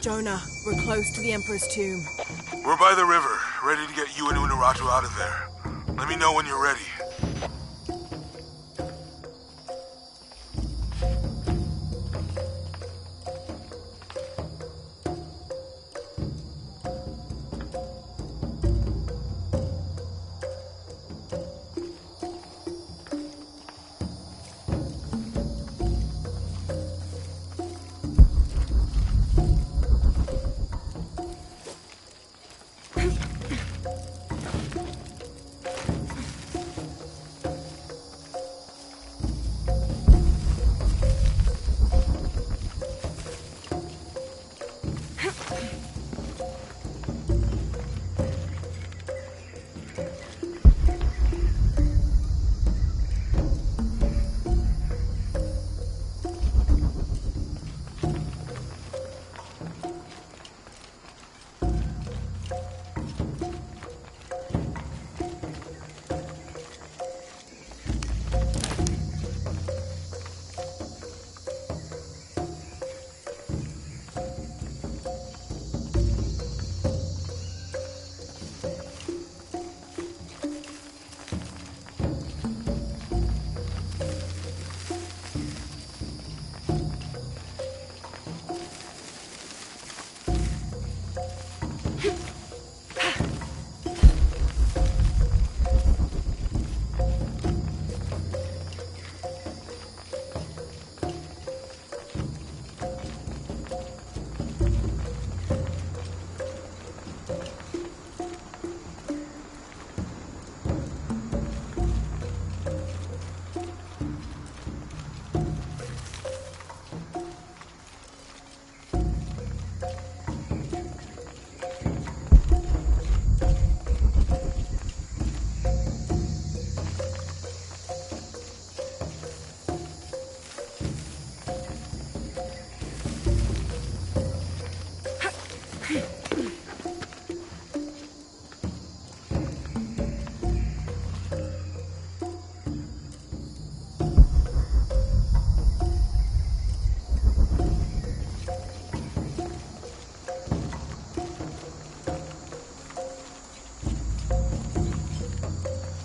Jonah, we're close to the Emperor's tomb. We're by the river, ready to get you and Unuratu out of there. Let me know when you're ready.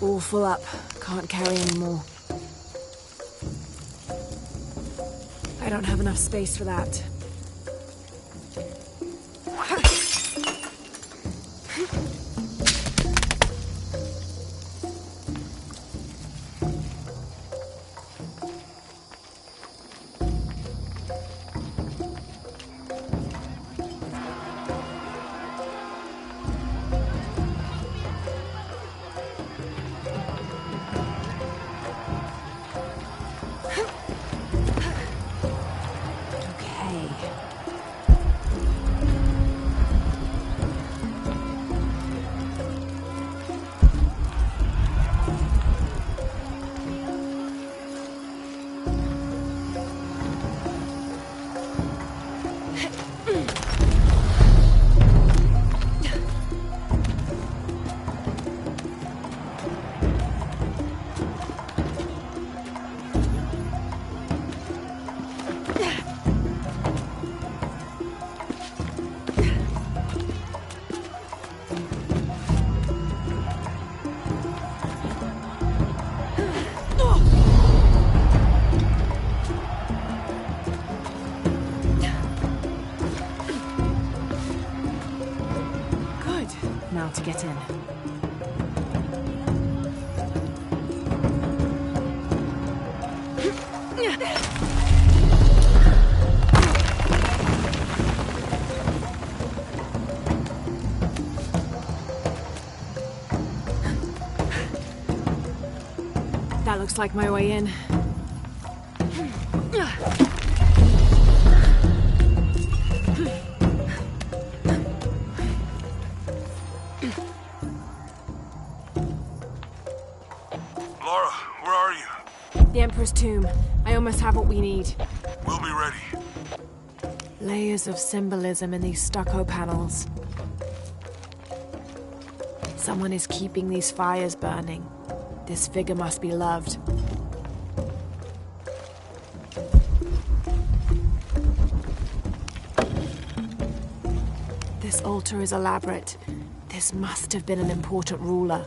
All full up. Can't carry any more. I don't have enough space for that. To get in. That looks like my way in. The Emperor's tomb. I almost have what we need. We'll be ready. Layers of symbolism in these stucco panels. Someone is keeping these fires burning. This figure must be loved. altar is elaborate. This must have been an important ruler.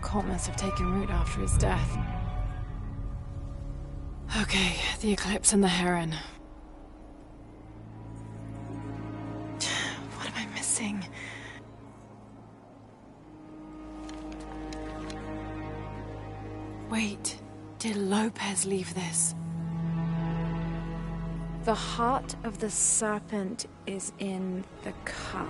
Cult must have taken root after his death. Okay, the Eclipse and the Heron. What am I missing? Wait, did Lopez leave this? The heart of the serpent is in the cup.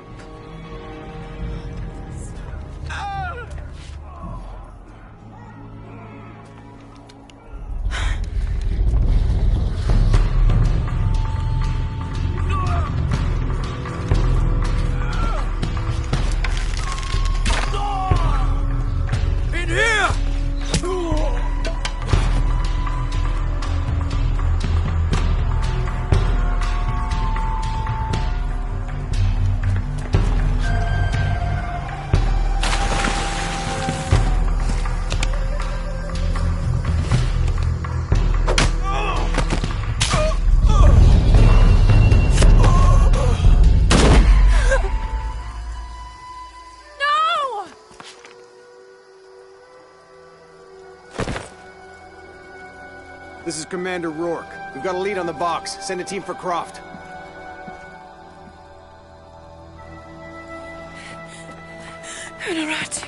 This is Commander Rourke. We've got a lead on the box. Send a team for Croft. Unuratu.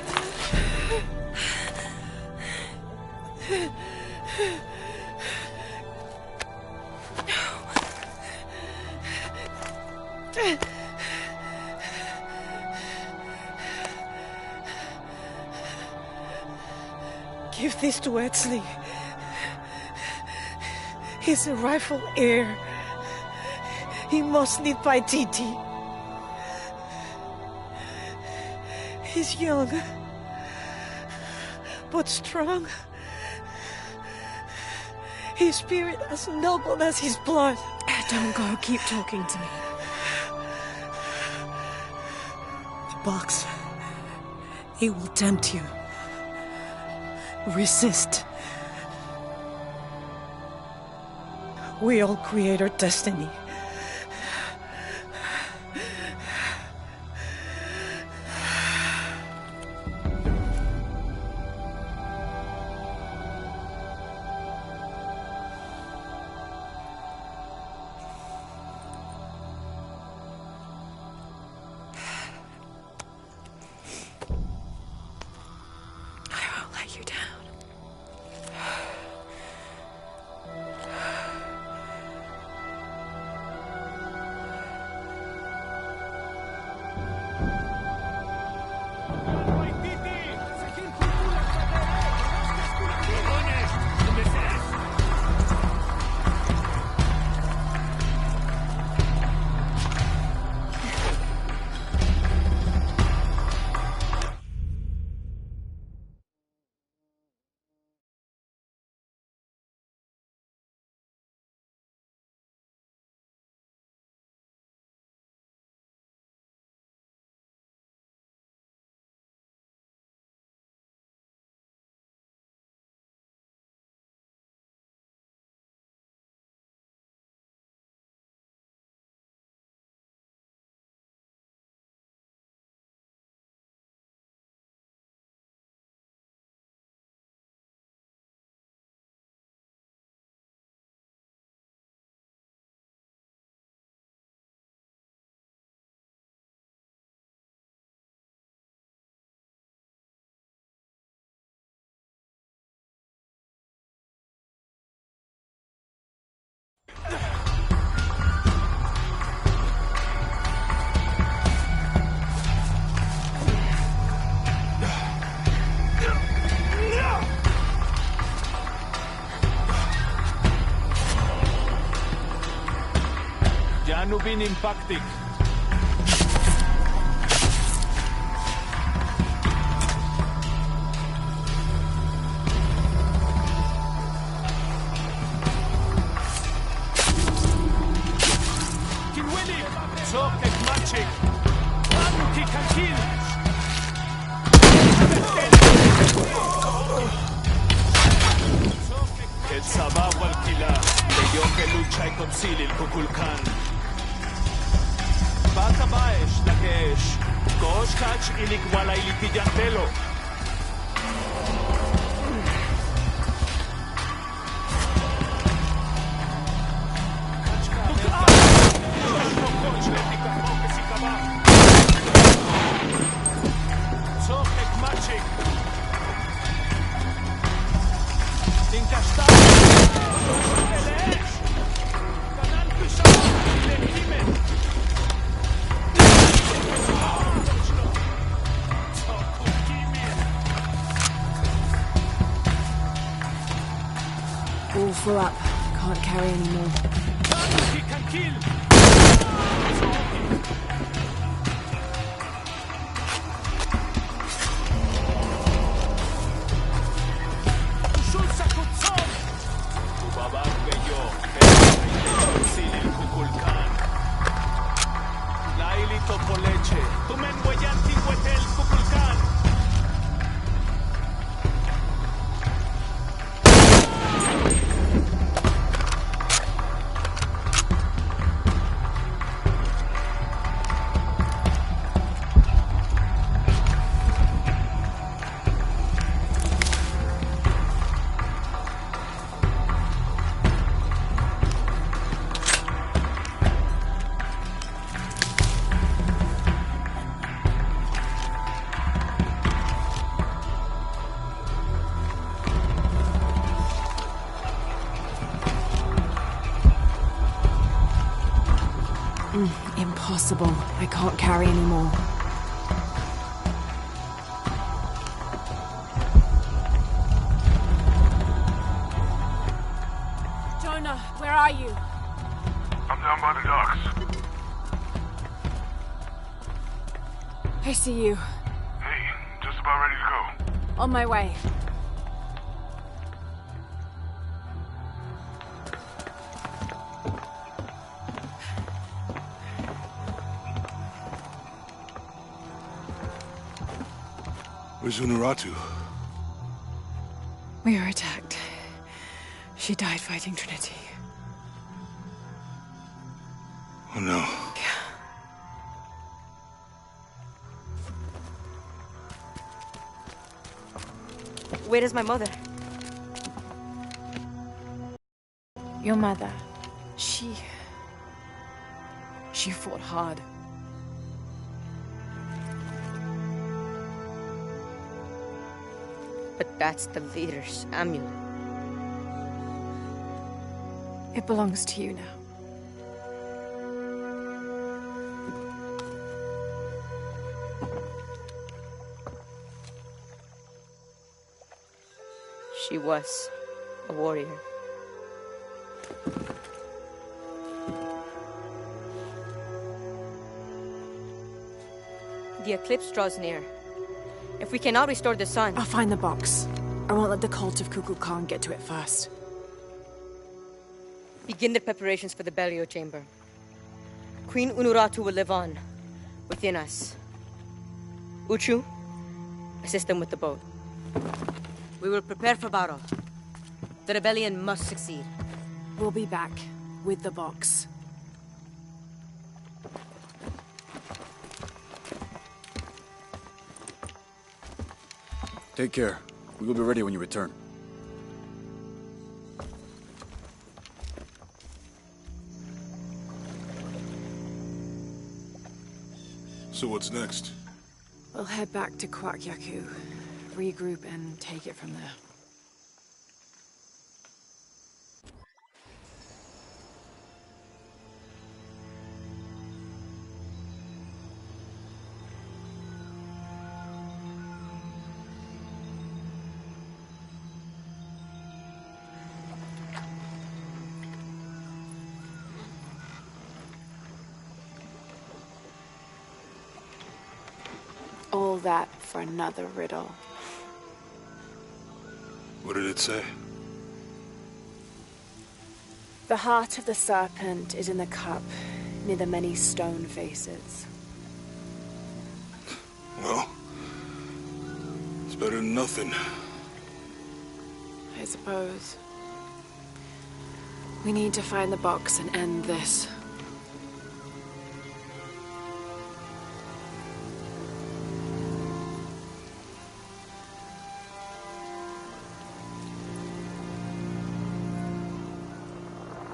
Give this to Etzli. He's a rightful heir. He must live by Titi. He's young, but strong. His spirit as noble as his blood. Don't go, keep talking to me. The box, it will tempt you. Resist. We all create our destiny. I won't let you down. Aanu bin impacting. Kinwili! Zok ek machik! Aanu ki kankil! El sabab al kila, leyó que lucha y consilia el Kukulkan. Bata baesh, la que es, Kosh kach ilikwala ilipillantelo. All full up. Can't carry anymore. Impossible. I can't carry anymore. Jonah, where are you? I'm down by the docks. I see you. Hey, just about ready to go. On my way. Where's Unuratu? We were attacked. She died fighting Trinity. Oh no. Where is my mother? Your mother. She fought hard. But that's the leader's amulet. It belongs to you now. She was a warrior. The eclipse draws near. If we cannot restore the sun... I'll find the box. I won't let the cult of Kukulkan get to it first. Begin the preparations for the burial chamber. Queen Unuratu will live on, within us. Uchu, assist them with the boat. We will prepare for battle. The rebellion must succeed. We'll be back with the box. Take care. We will be ready when you return. So what's next? We'll head back to Kwak Yaku, regroup and take it from there. that for another riddle. What did it say? The heart of the serpent is in the cup, near the many stone faces. Well, it's better than nothing. I suppose. We need to find the box and end this.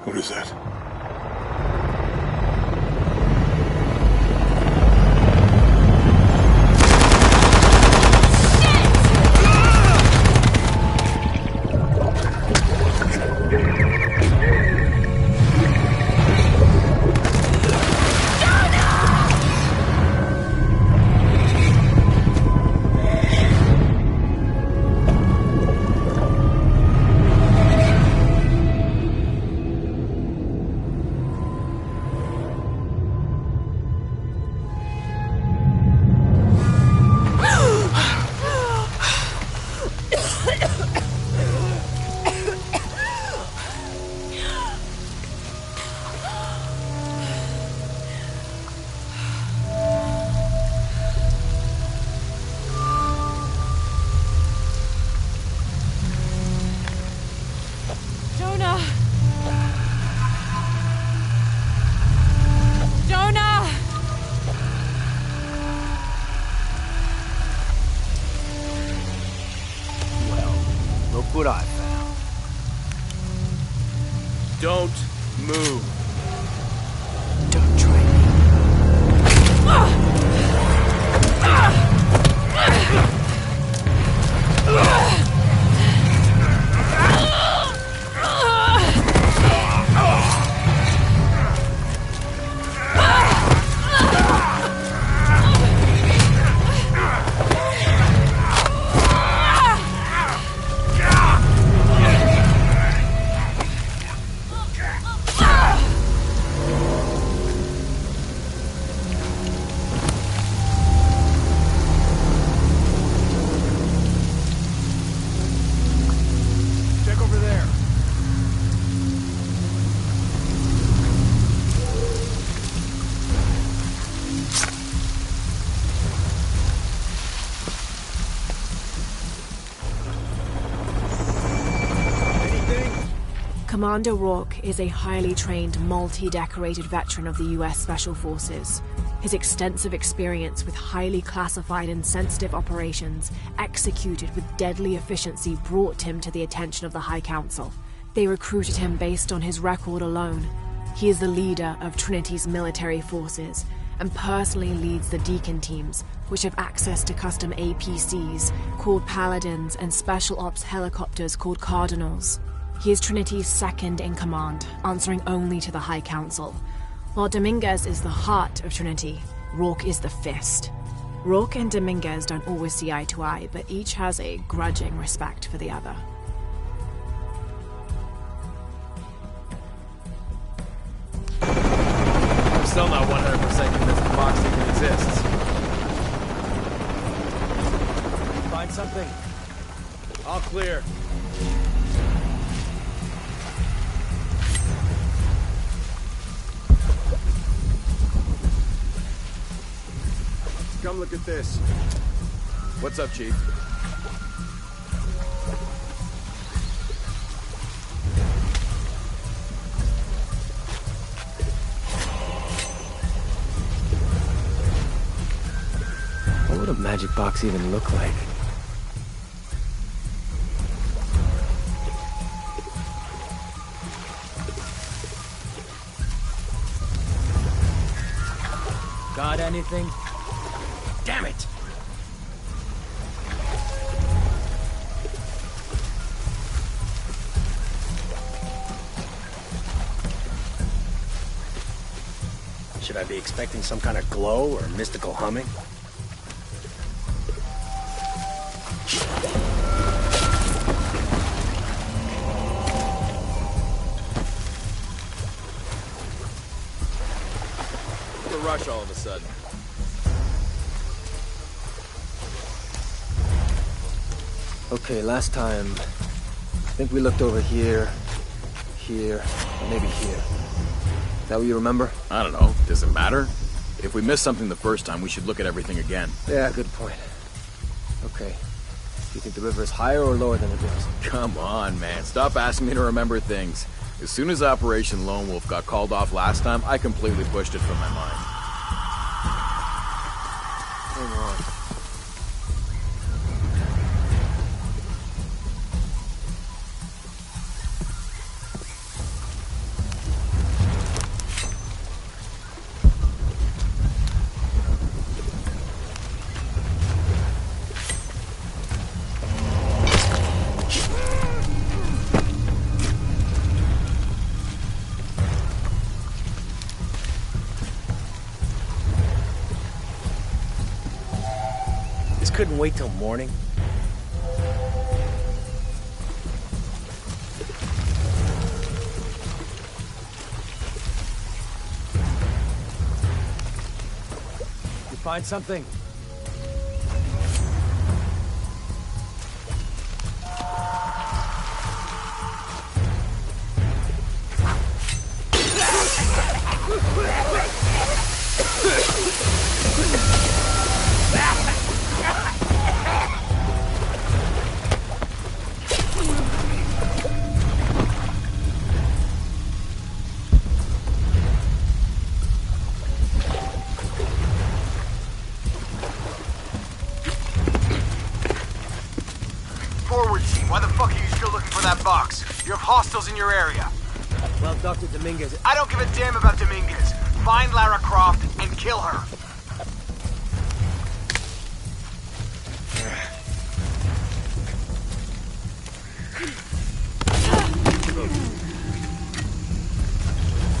What is that? What I found. Don't move. Don't try me. Check over there. Commander Rourke is a highly trained, multi-decorated veteran of the U.S. Special Forces. His extensive experience with highly classified and sensitive operations executed with deadly efficiency brought him to the attention of the High Council. They recruited him based on his record alone. He is the leader of Trinity's military forces and personally leads the Deacon teams, which have access to custom APCs called Paladins and Special Ops helicopters called Cardinals. He is Trinity's second in command, answering only to the High Council. While Dominguez is the heart of Trinity, Rourke is the fist. Rourke and Dominguez don't always see eye to eye, but each has a grudging respect for the other. I'm still not 100% convinced the box even exists. Find something? All clear. Come look at this. What's up, Chief? What would a magic box even look like? Got anything? Damn it! Should I be expecting some kind of glow or mystical humming? The rush all of a sudden. Okay, last time, I think we looked over here, and maybe here. Is that what you remember? I don't know. Does it matter? If we missed something the first time, we should look at everything again. Yeah, good point. Okay. Do you think the river is higher or lower than it was? Come on, man. Stop asking me to remember things. As soon as Operation Lone Wolf got called off last time, I completely pushed it from my mind. Hang on. Couldn't wait till morning. You find something? Hostiles in your area. Well, Dr. Dominguez... I don't give a damn about Dominguez. Find Lara Croft and kill her.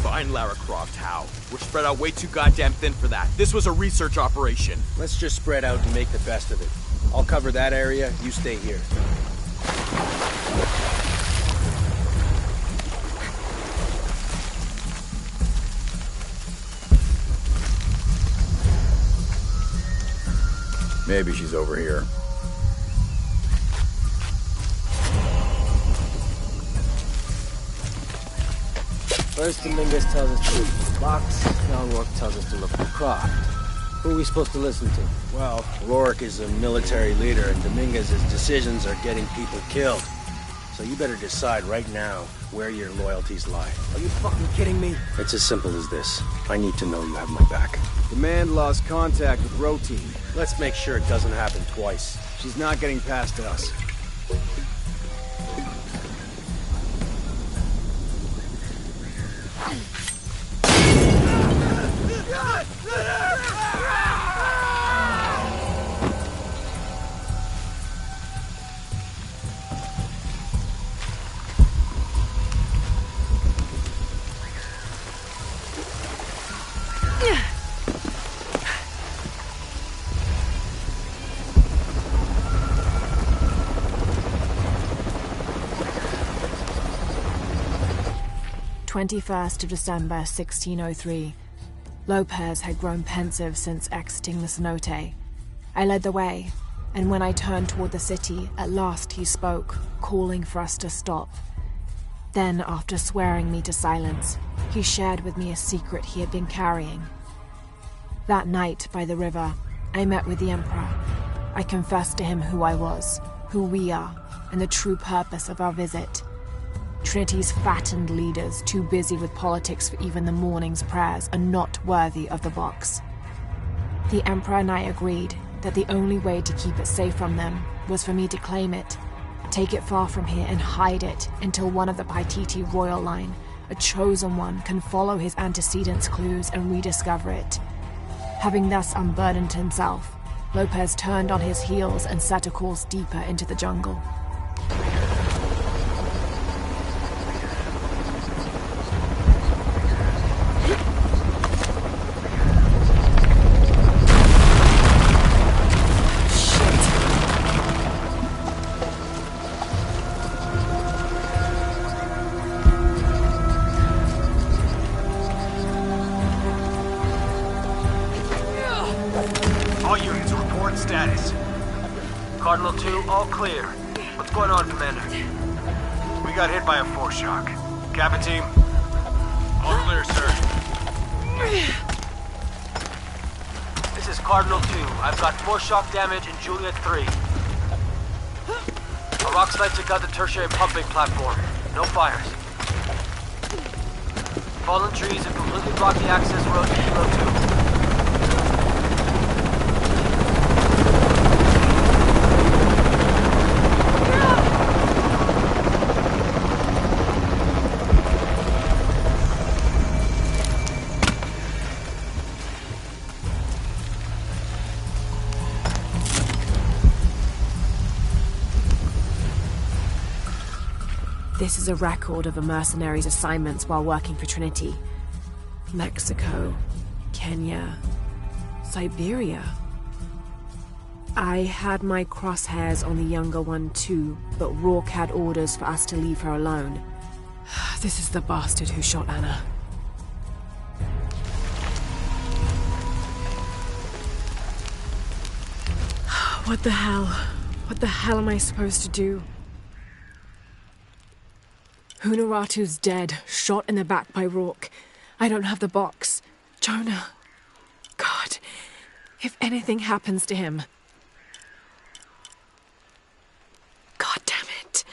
Find Lara Croft, how? We're spread out way too goddamn thin for that. This was a research operation. Let's just spread out and make the best of it. I'll cover that area, you stay here. Maybe she's over here. First Dominguez tells us to look for the box, now Rourke tells us to look for Croft. Who are we supposed to listen to? Well, Rourke is a military leader, and Dominguez's decisions are getting people killed. So you better decide right now where your loyalties lie. Are you fucking kidding me? It's as simple as this. I need to know you have my back. Command lost contact with Row Team. Let's make sure it doesn't happen twice. She's not getting past us. "21st of December, 1603. Lopez had grown pensive since exiting the cenote. I led the way, and when I turned toward the city, at last he spoke, calling for us to stop. Then, after swearing me to silence, he shared with me a secret he had been carrying. That night, by the river, I met with the Emperor. I confessed to him who I was, who we are, and the true purpose of our visit. Trinity's fattened leaders, too busy with politics for even the morning's prayers, are not worthy of the box. The Emperor and I agreed that the only way to keep it safe from them was for me to claim it, take it far from here and hide it until one of the Paititi royal line, a chosen one, can follow his antecedents' clues and rediscover it. Having thus unburdened himself, Lopez turned on his heels and set a course deeper into the jungle. All units, report status. Cardinal 2, all clear. What's going on, Commander? We got hit by a force shock. Cabin team? All clear, sir. This is Cardinal 2. I've got force shock damage in Juliet 3. A rock slide took out the tertiary pumping platform. No fires. Fallen trees have completely blocked the access road to Kilo 2. This is a record of a mercenary's assignments while working for Trinity. Mexico, Kenya, Siberia. I had my crosshairs on the younger one too, but Rourke had orders for us to leave her alone. This is the bastard who shot Anna. What the hell? What the hell am I supposed to do? Unuratu's dead, shot in the back by Rourke. I don't have the box. Jonah. God, if anything happens to him. God damn it.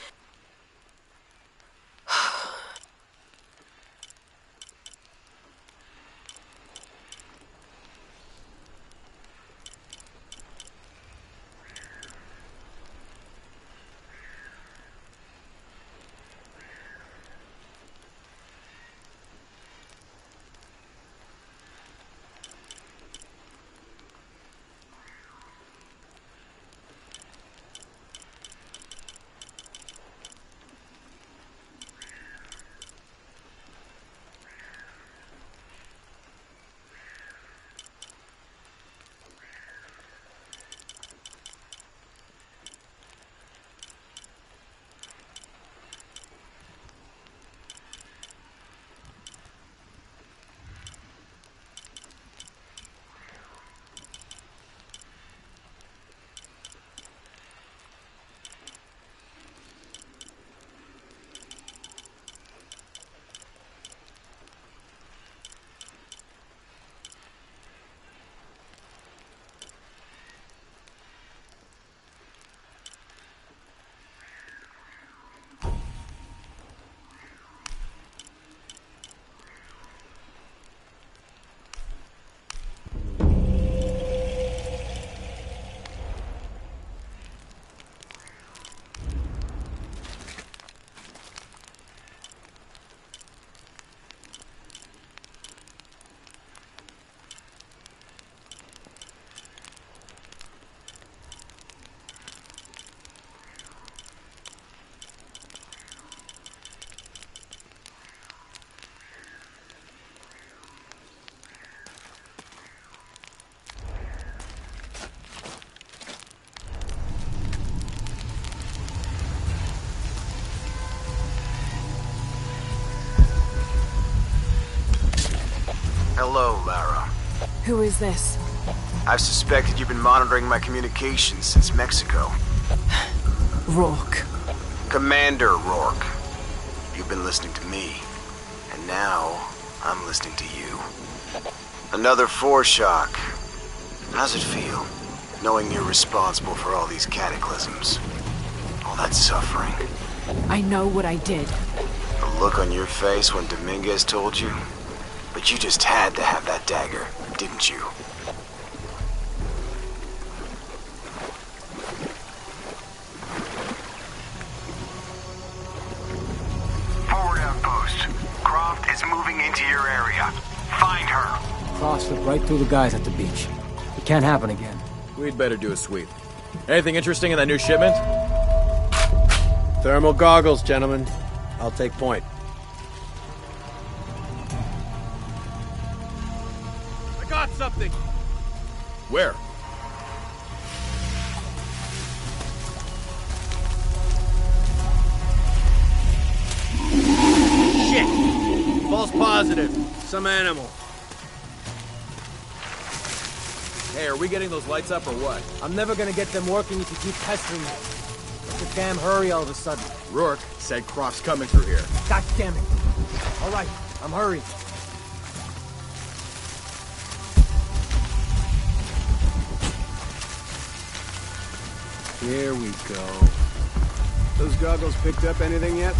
Hello, Lara. Who is this? I've suspected you've been monitoring my communications since Mexico. Rourke. Commander Rourke. You've been listening to me. And now, I'm listening to you. Another force shock. How's it feel, knowing you're responsible for all these cataclysms? All that suffering. I know what I did. The look on your face when Dominguez told you? But you just had to have that dagger, didn't you? Forward outpost. Croft is moving into your area. Find her. Cross slipped right through the guys at the beach. It can't happen again. We'd better do a sweep. Anything interesting in that new shipment? Thermal goggles, gentlemen. I'll take point. Got something! Where? Shit! False positive. Some animal. Hey, are we getting those lights up or what? I'm never gonna get them working if you keep pestering me. such a damn hurry all of a sudden? Rourke said Croft's coming through here. God damn it. All right, I'm hurrying. Here we go. Those goggles picked up anything yet?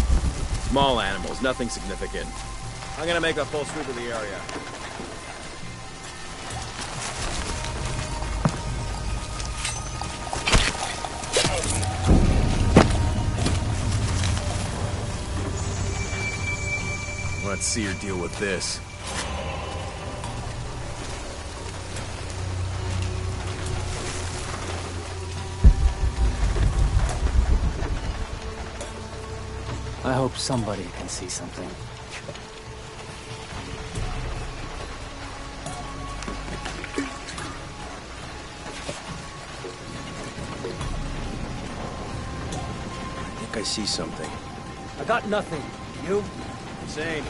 Small animals, nothing significant. I'm gonna make a full sweep of the area. Let's see her deal with this. I hope somebody can see something. I think I see something. I got nothing. You? Same.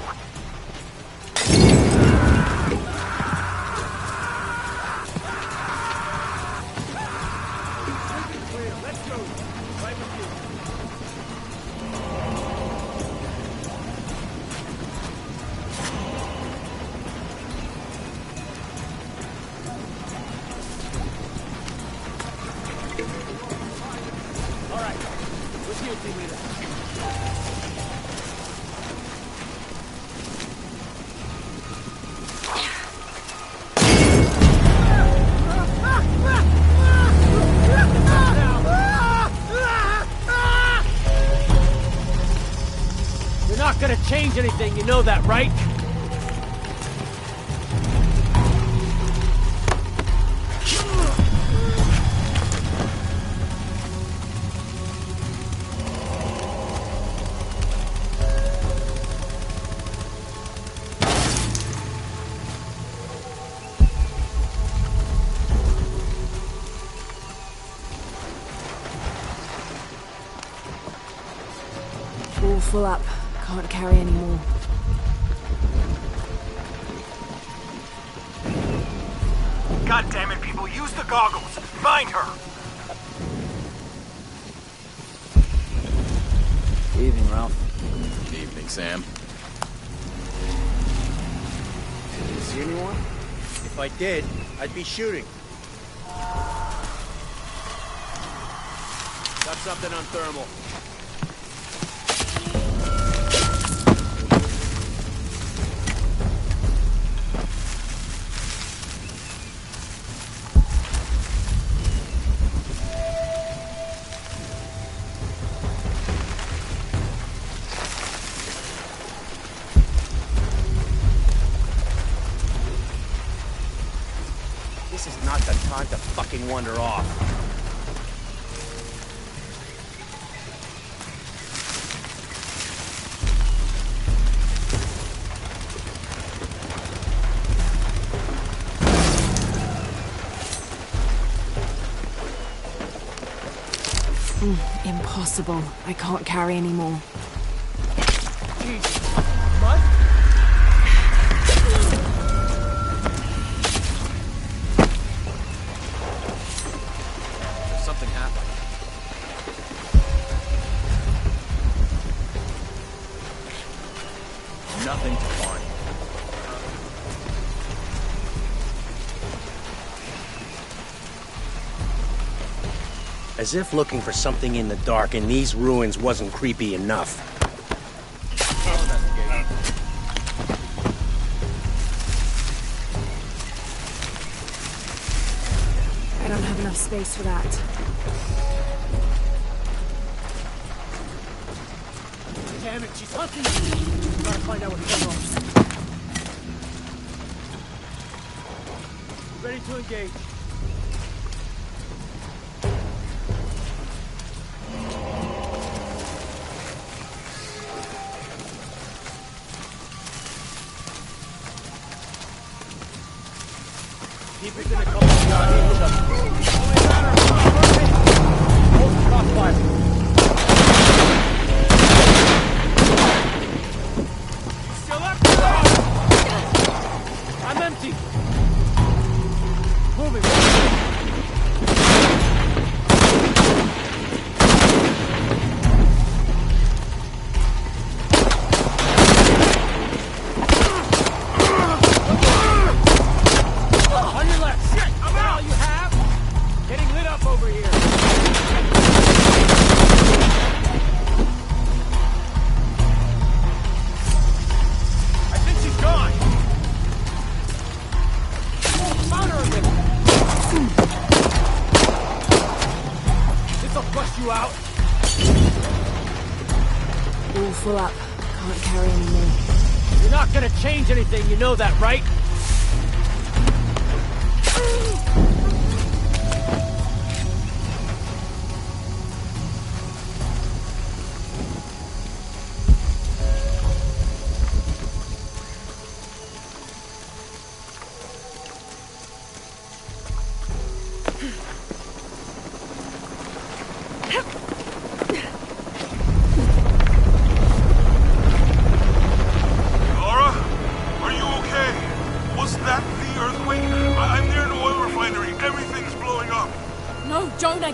Gonna change anything, you know that, right? All full up. Can't carry any more. God damn it, people, use the goggles! Find her! Evening, Ralph. Evening, Sam. Did you see anyone? If I did, I'd be shooting. Got something on thermal. This is not the time to fucking wander off. Impossible. I can't carry any more. Jesus. Mud? Something happened. Nothing to find. As if looking for something in the dark in these ruins wasn't creepy enough. I don't have enough space for that. Damn it, she's hunting me! Gotta find out what's going on. Ready to engage. Keep it in a couple of yards. Hold crossfire. Still up? I'm empty. Moving. you out. All full up. Can't carry any more. You're not gonna change anything, you know that, right?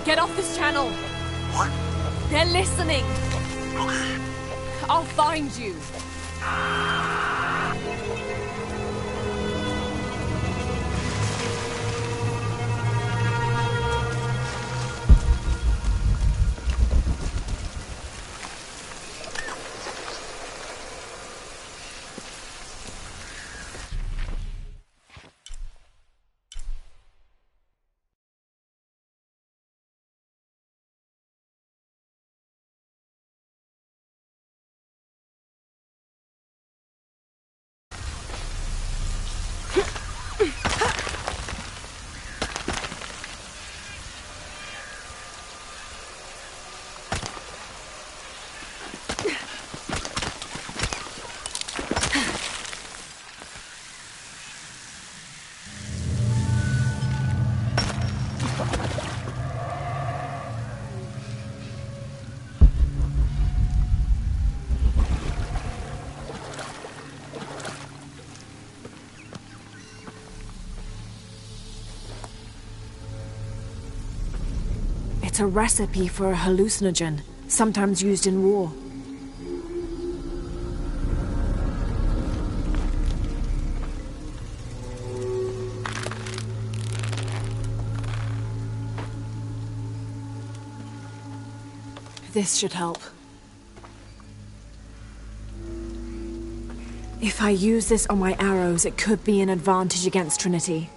Get off this channel! What? They're listening! Okay. I'll find you! It's a recipe for a hallucinogen, sometimes used in war. This should help. If I use this on my arrows, it could be an advantage against Trinity.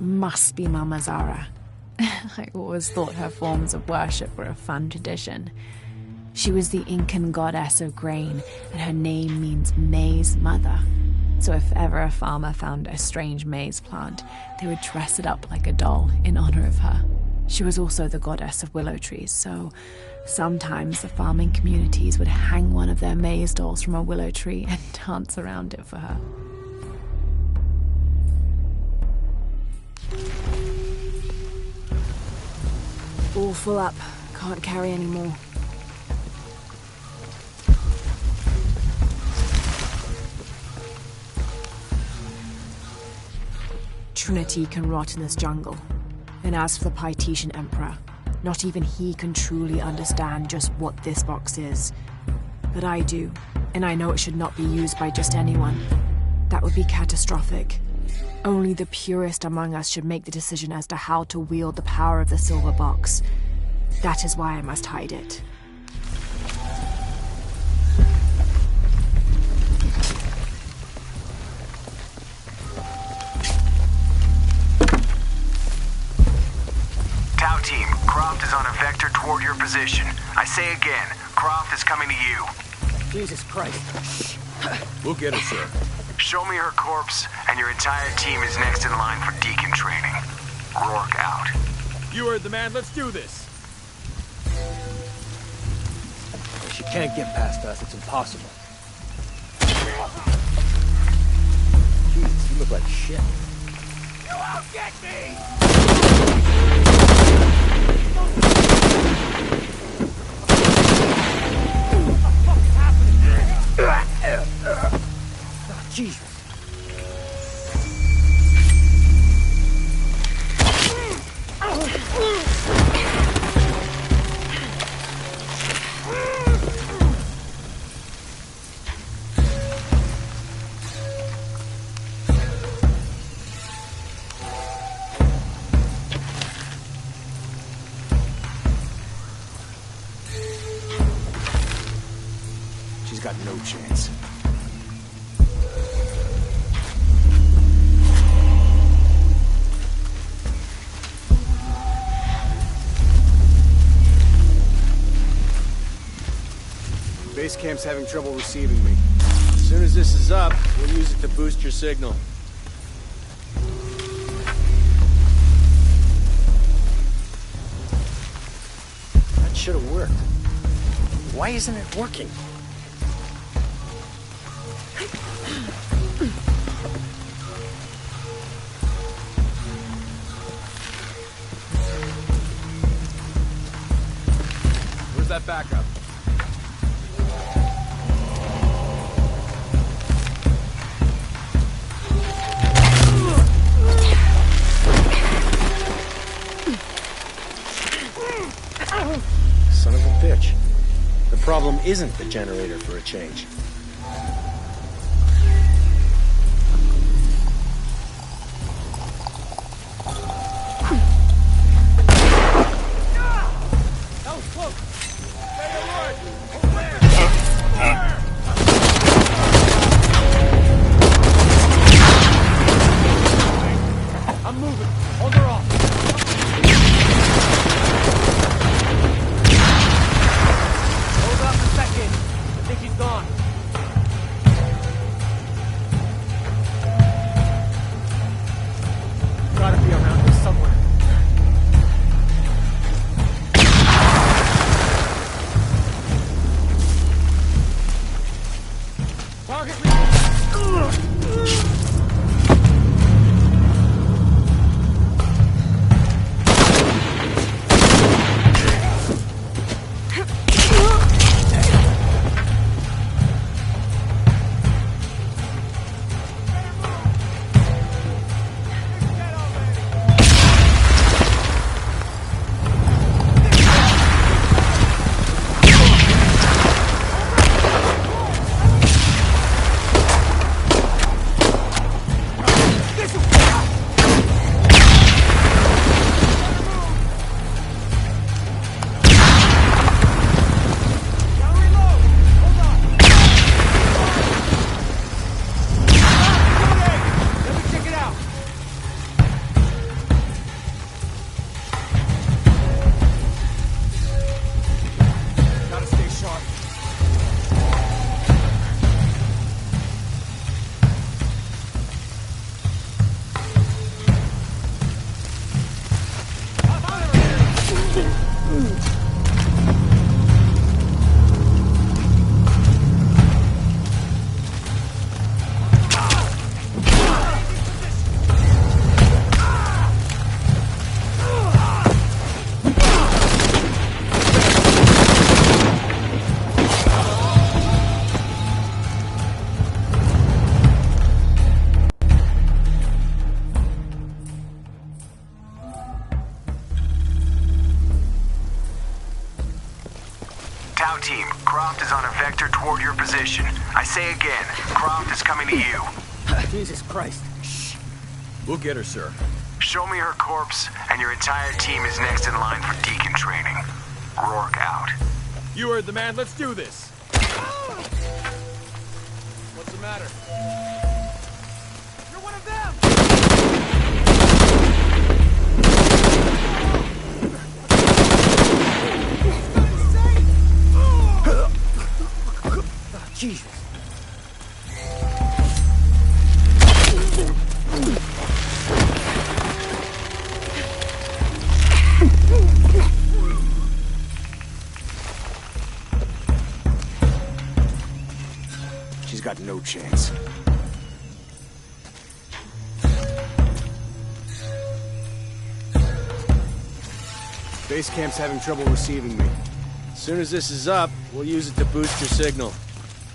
Must be Mama Zara. I always thought her forms of worship were a fun tradition. She was the Incan goddess of grain, and her name means maize mother. So if ever a farmer found a strange maize plant, they would dress it up like a doll in honor of her. She was also the goddess of willow trees, so sometimes the farming communities would hang one of their maize dolls from a willow tree and dance around it for her. All full up. Can't carry any more. Trinity can rot in this jungle. And as for the Paititian Emperor, not even he can truly understand just what this box is. But I do, and I know it should not be used by just anyone. That would be catastrophic. Only the purest among us should make the decision as to how to wield the power of the silver box. That is why I must hide it. Tau team, Croft is on a vector toward your position. I say again, Croft is coming to you. Jesus Christ. We'll get her, sir. Show me her corpse, and your entire team is next in line for Deacon training. Rourke out. You heard the man. Let's do this. She can't get past us. It's impossible. Jesus, you look like shit. You won't get me! Jesus. She's got no chance. Base camp's having trouble receiving me. As soon as this is up, we'll use it to boost your signal. That should have worked. Why isn't it working? Where's that backup? Son of a bitch. The problem isn't the generator for a change. That was close. Stay alert. I'm moving. Hold her off. Hold up a second. I think he's gone. Gotta be around here somewhere. Target Tau team, Croft is on a vector toward your position. I say again, Croft is coming to you. Jesus Christ. Shh. We'll get her, sir. Show me her corpse, and your entire team is next in line for Deacon training. Rourke out. You heard the man. Let's do this. What's the matter? You're one of them! Jesus. She's got no chance. Base camp's having trouble receiving me. As soon as this is up, we'll use it to boost your signal.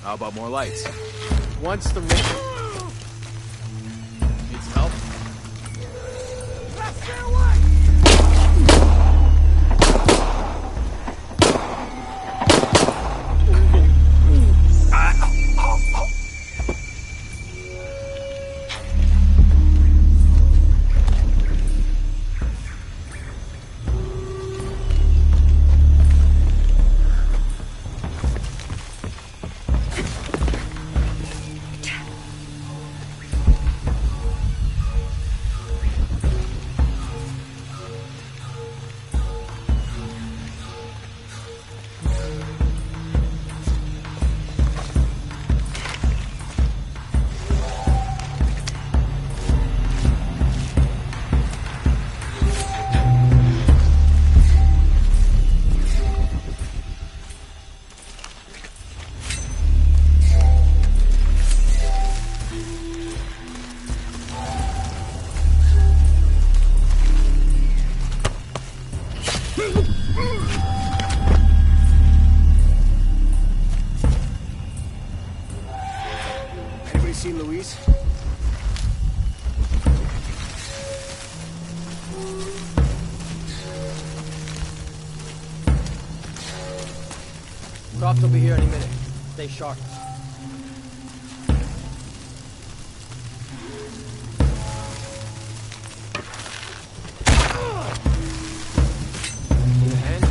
How about more lights? Once the Needs help? Anybody seen Louise? Croft will be here any minute. Stay sharp. Need a hand?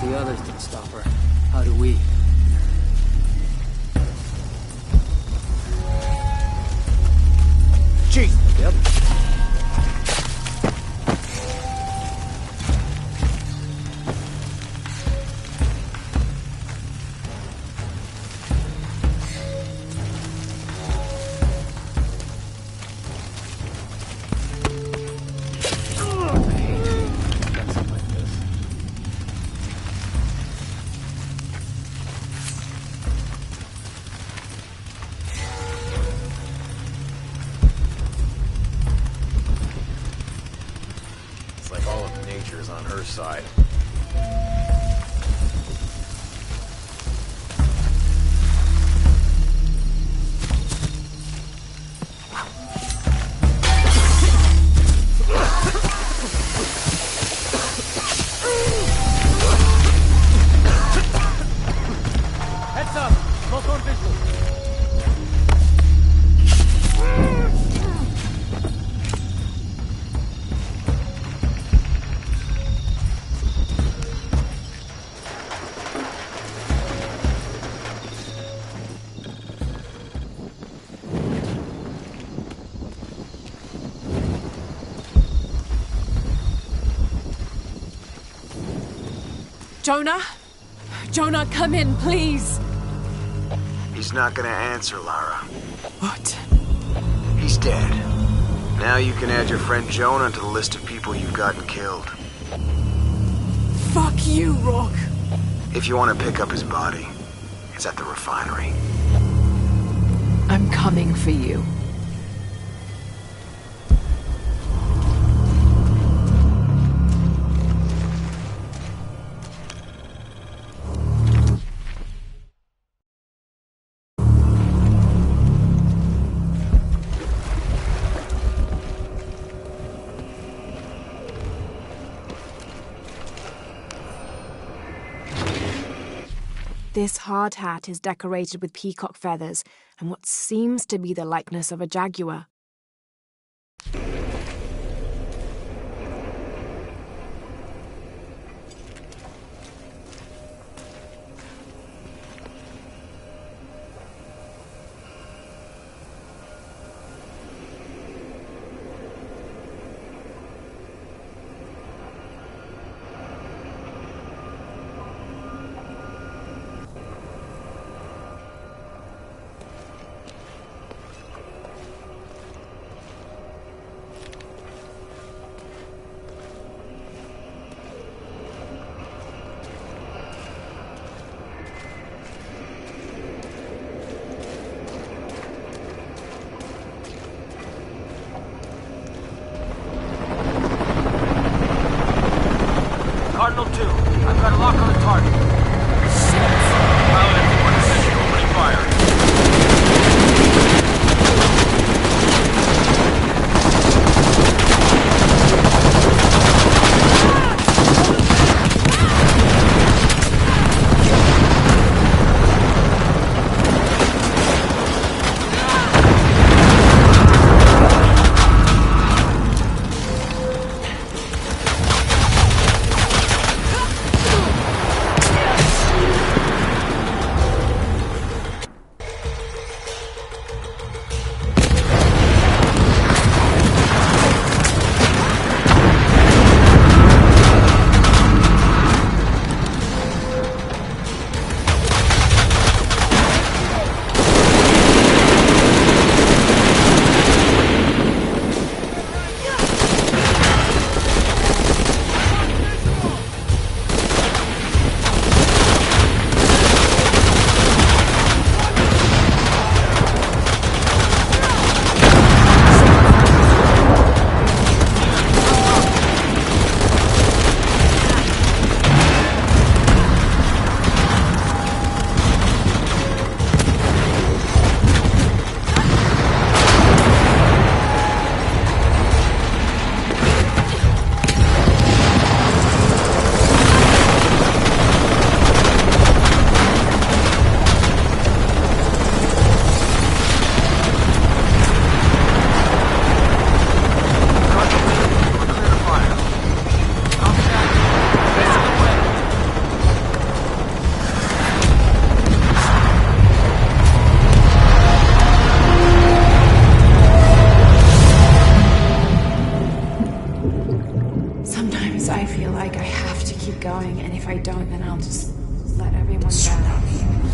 The others didn't stop her. How do we? Jeez! Yep. It's like all of nature's on her side. Heads up! Smoke on visual. Jonah? Jonah, come in, please! He's not gonna answer, Lara. What? He's dead. Now you can add your friend Jonah to the list of people you've gotten killed. Fuck you, Rourke! If you want to pick up his body, it's at the refinery. I'm coming for you. This hard hat is decorated with peacock feathers and what seems to be the likeness of a jaguar. Cardinal 2. I've got a lock on the target. Pilot at 1 position, opening fire. Sometimes I feel like I have to keep going, and if I don't, then I'll just let everyone down.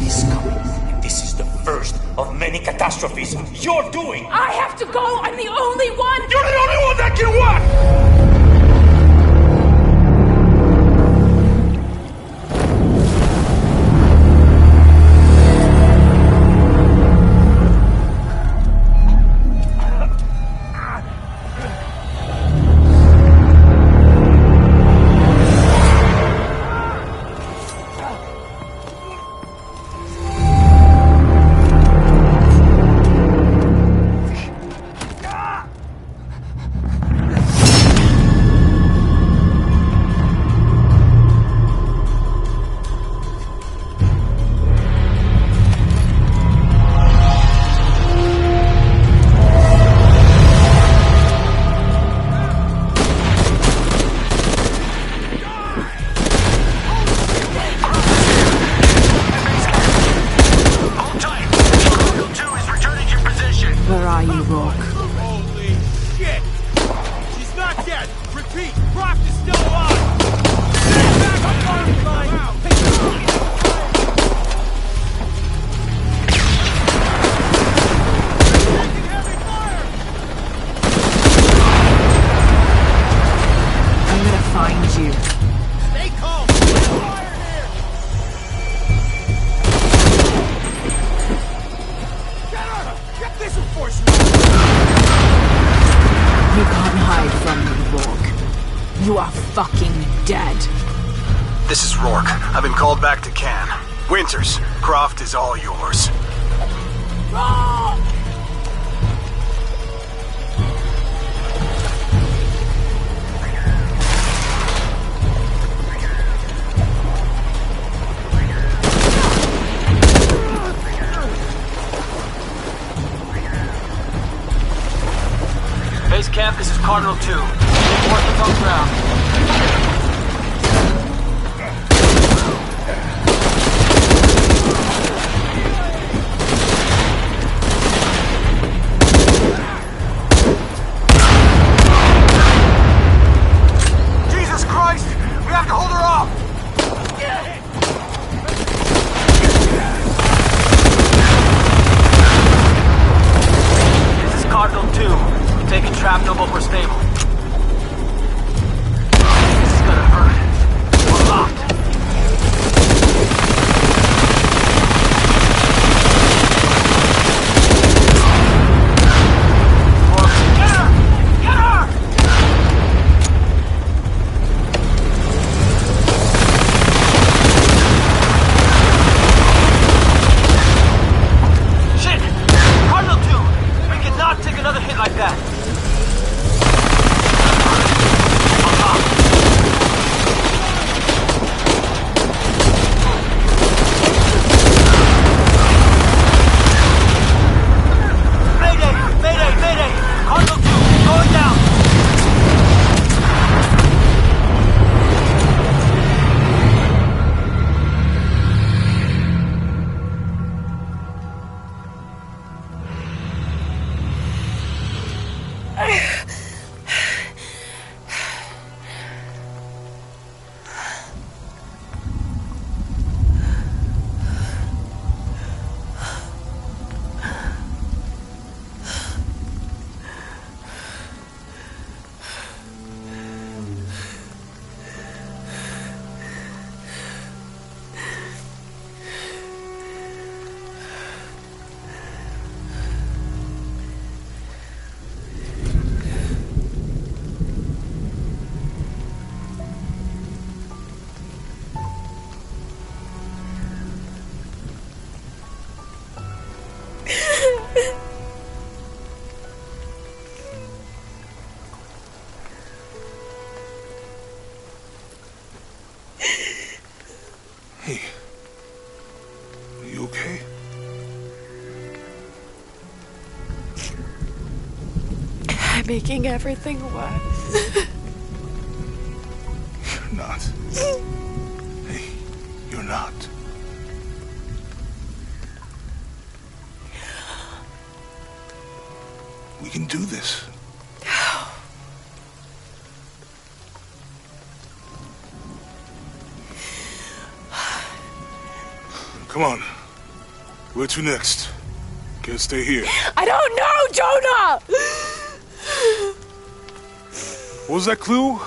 Is coming. And this is the first of many catastrophes you're doing. I have to go! I'm the only one! You're the only one that can what? Where are you, Rourke? Holy shit! She's not dead! Repeat, Croft is still alive! Back up on line! I'm gonna find you. Stay calm! Fire here! Get her! Get this enforcement! You can't hide from me, Rourke. You are fucking dead. This is Rourke. I've been called back to Cannes. Winters, Croft is all yours. Base camp, this is Cardinal 2. Reinforcements on ground. Jesus Christ! We have to hold her off! This is Cardinal 2. Taking shrapnel, but we're stable. This is gonna hurt. We're locked. making everything worse. You're not. Hey, you're not. We can do this. Come on. Where to next? Can't stay here. I don't know, Jonah! What was that clue?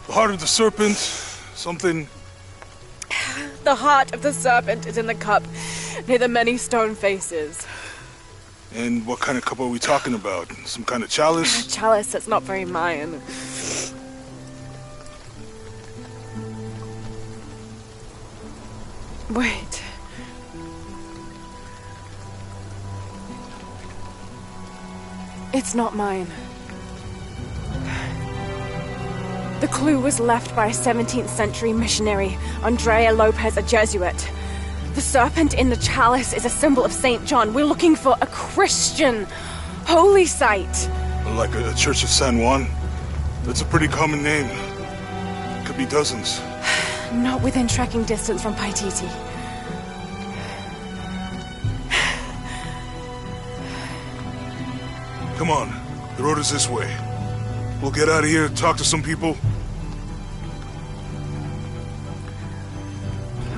The heart of the serpent, something... The heart of the serpent is in the cup, near the many stone faces. And what kind of cup are we talking about? Some kind of chalice? A chalice that's not very Mayan. Wait. It's not mine. The clue was left by a 17th century missionary, Andrea Lopez, a Jesuit. The serpent in the chalice is a symbol of St. John. We're looking for a Christian holy site. Like a Church of San Juan? That's a pretty common name. Could be dozens. Not within trekking distance from Paititi. Come on, the road is this way. We'll get out of here, talk to some people.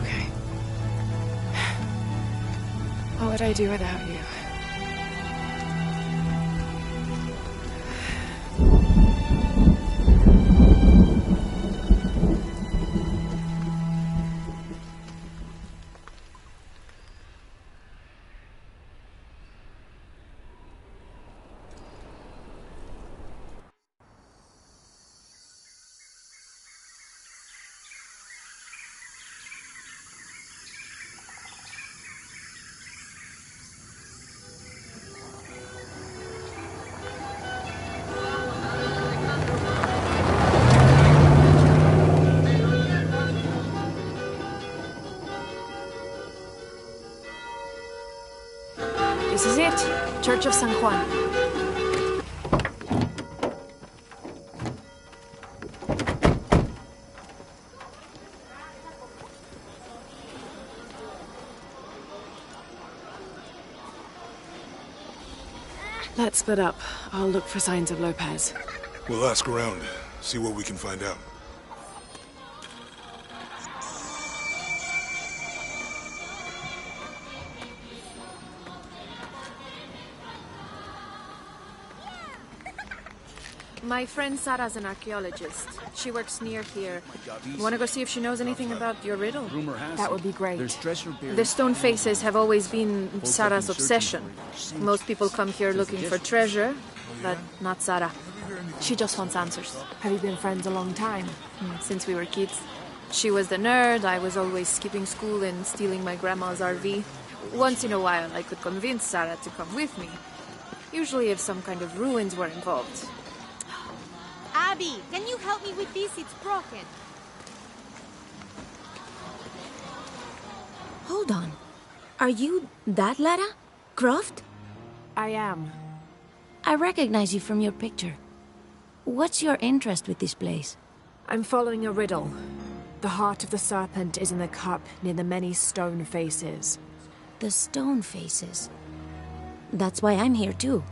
Okay. What would I do without you? This is it. Church of San Juan. Let's split up. I'll look for signs of Lopez. We'll ask around, see what we can find out. My friend Sarah's an archaeologist. She works near here. Want to go see if she knows anything about your riddle? That would be great. The stone faces have always been Sarah's obsession. Most people come here looking for treasure, but not Sarah. She just wants answers. Have you been friends a long time? Since we were kids. She was the nerd, I was always skipping school and stealing my grandma's RV. Once in a while I could convince Sarah to come with me. Usually if some kind of ruins were involved. Abby, can you help me with this? It's broken. Hold on. Are you that Lara? Croft? I am. I recognize you from your picture. What's your interest with this place? I'm following a riddle. The heart of the serpent is in the cup near the many stone faces. The stone faces? That's why I'm here too.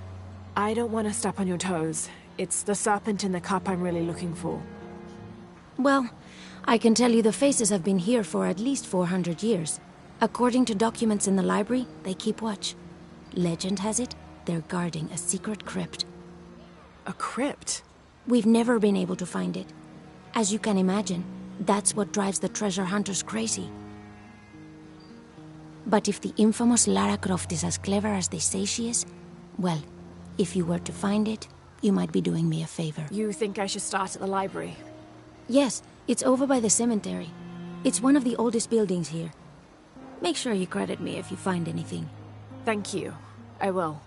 I don't want to step on your toes. It's the serpent in the cup I'm really looking for. Well, I can tell you the faces have been here for at least 400 years. According to documents in the library, they keep watch. Legend has it, they're guarding a secret crypt. A crypt? We've never been able to find it. As you can imagine, that's what drives the treasure hunters crazy. But if the infamous Lara Croft is as clever as they say she is, well, if you were to find it, you might be doing me a favor. You think I should start at the library? Yes, it's over by the cemetery. It's one of the oldest buildings here. Make sure you credit me if you find anything. Thank you. I will.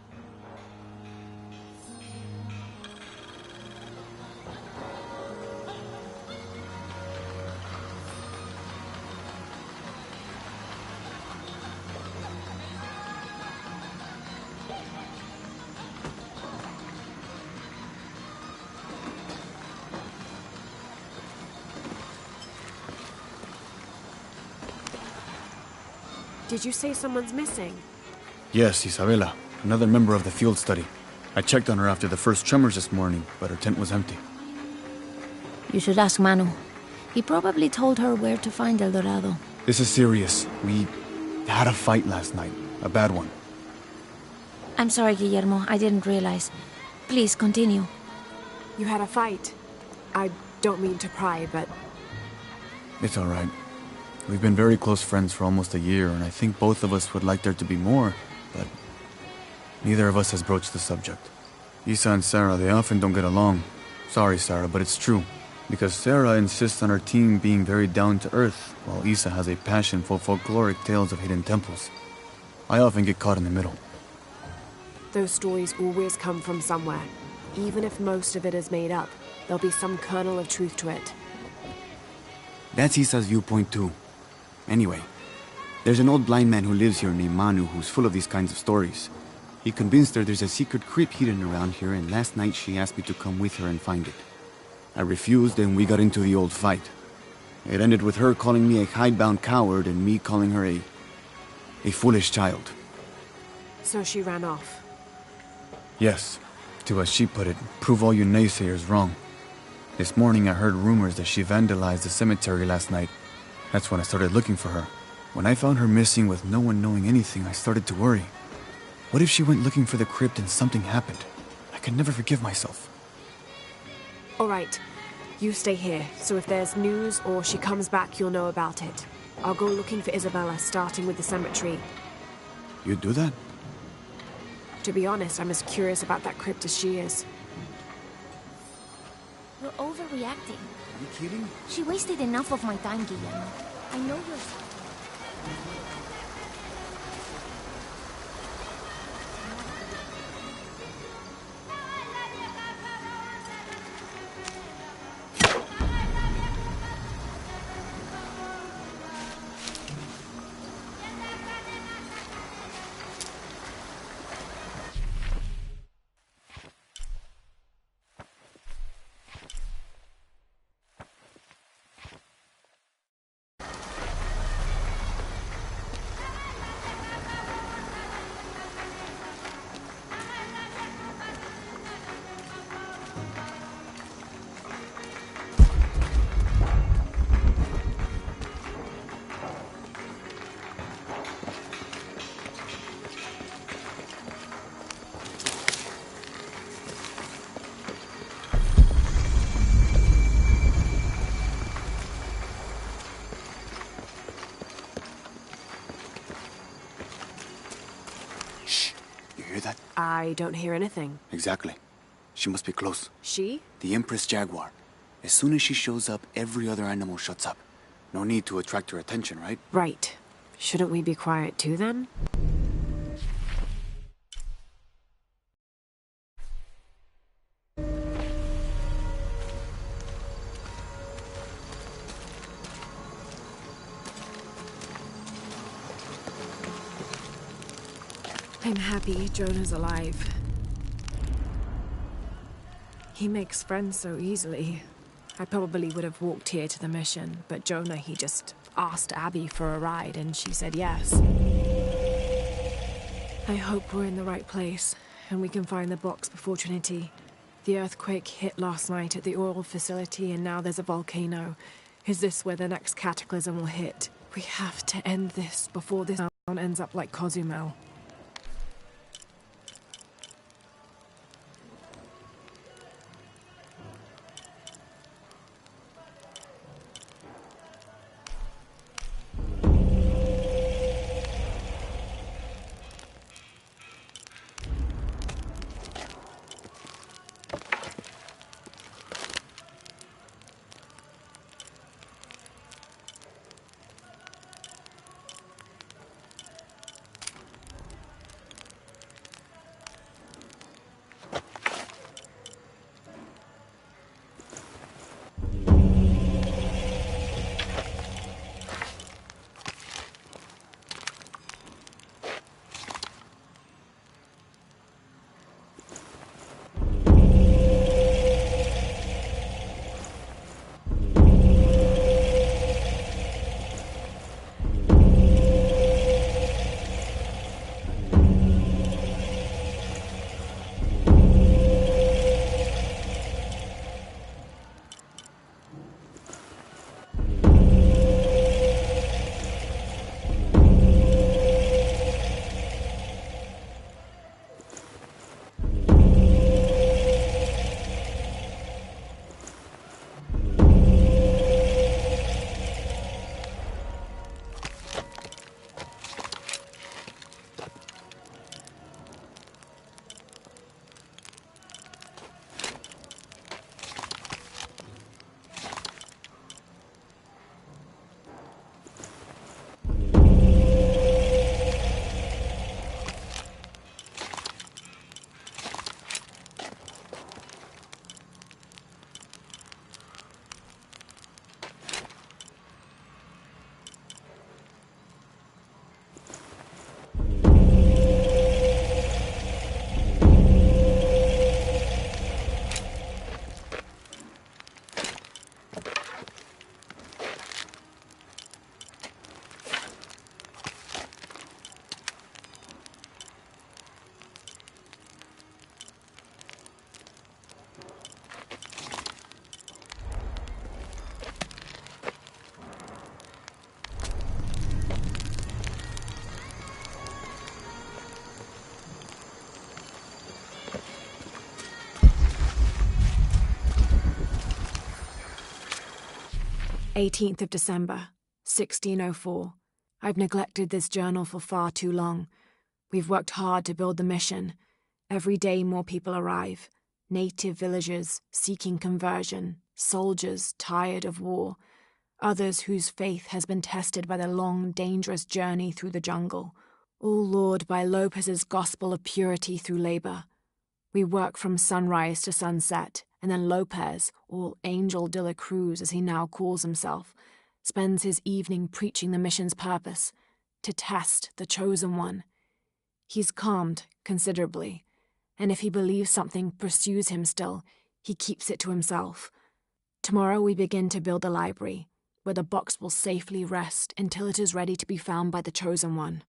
Did you say someone's missing? Yes, Isabela, another member of the field study. I checked on her after the first tremors this morning, but her tent was empty. You should ask Manu. He probably told her where to find El Dorado. This is serious. We had a fight last night. A bad one. I'm sorry, Guillermo. I didn't realize. Please, continue. You had a fight. I don't mean to pry, but... It's all right. We've been very close friends for almost a year, and I think both of us would like there to be more, but neither of us has broached the subject. Isa and Sarah, they often don't get along. Sorry, Sarah, but it's true. Because Sarah insists on her team being very down-to-earth, while Isa has a passion for folkloric tales of hidden temples. I often get caught in the middle. Those stories always come from somewhere. Even if most of it is made up, there'll be some kernel of truth to it. That's Isa's viewpoint too. Anyway, there's an old blind man who lives here named Manu who's full of these kinds of stories. He convinced her there's a secret crypt hidden around here, and last night she asked me to come with her and find it. I refused, and we got into the old fight. It ended with her calling me a hidebound coward and me calling her a foolish child. So she ran off. Yes, to, as she put it, prove all you naysayers wrong. This morning I heard rumors that she vandalized the cemetery last night. That's when I started looking for her. When I found her missing with no one knowing anything, I started to worry. What if she went looking for the crypt and something happened? I could never forgive myself. All right, you stay here, so if there's news or she comes back, you'll know about it. I'll go looking for Isabela, starting with the cemetery. You'd do that? To be honest, I'm as curious about that crypt as she is. You're overreacting. Are you kidding? She wasted enough of my time, Guillermo. I know you're... I don't hear anything. Exactly. She must be close. She? The Empress Jaguar. As soon as she shows up, every other animal shuts up. No need to attract her attention, right? Right. Shouldn't we be quiet too, then? I'm happy Jonah's alive. He makes friends so easily. I probably would have walked here to the mission, but Jonah, he just asked Abby for a ride and she said yes. I hope we're in the right place and we can find the box before Trinity. The earthquake hit last night at the oil facility and now there's a volcano. Is this where the next cataclysm will hit? We have to end this before this town ends up like Cozumel. 18th of December, 1604. I've neglected this journal for far too long. We've worked hard to build the mission. Every day more people arrive. Native villagers seeking conversion, soldiers tired of war, others whose faith has been tested by the long, dangerous journey through the jungle, all lured by Lopez's gospel of purity through labor. We work from sunrise to sunset, and then Lopez, or Angel de la Cruz as he now calls himself, spends his evening preaching the mission's purpose, to test the chosen one. He's calmed considerably, and if he believes something pursues him still, he keeps it to himself. Tomorrow we begin to build the library, where the box will safely rest until it is ready to be found by the chosen one.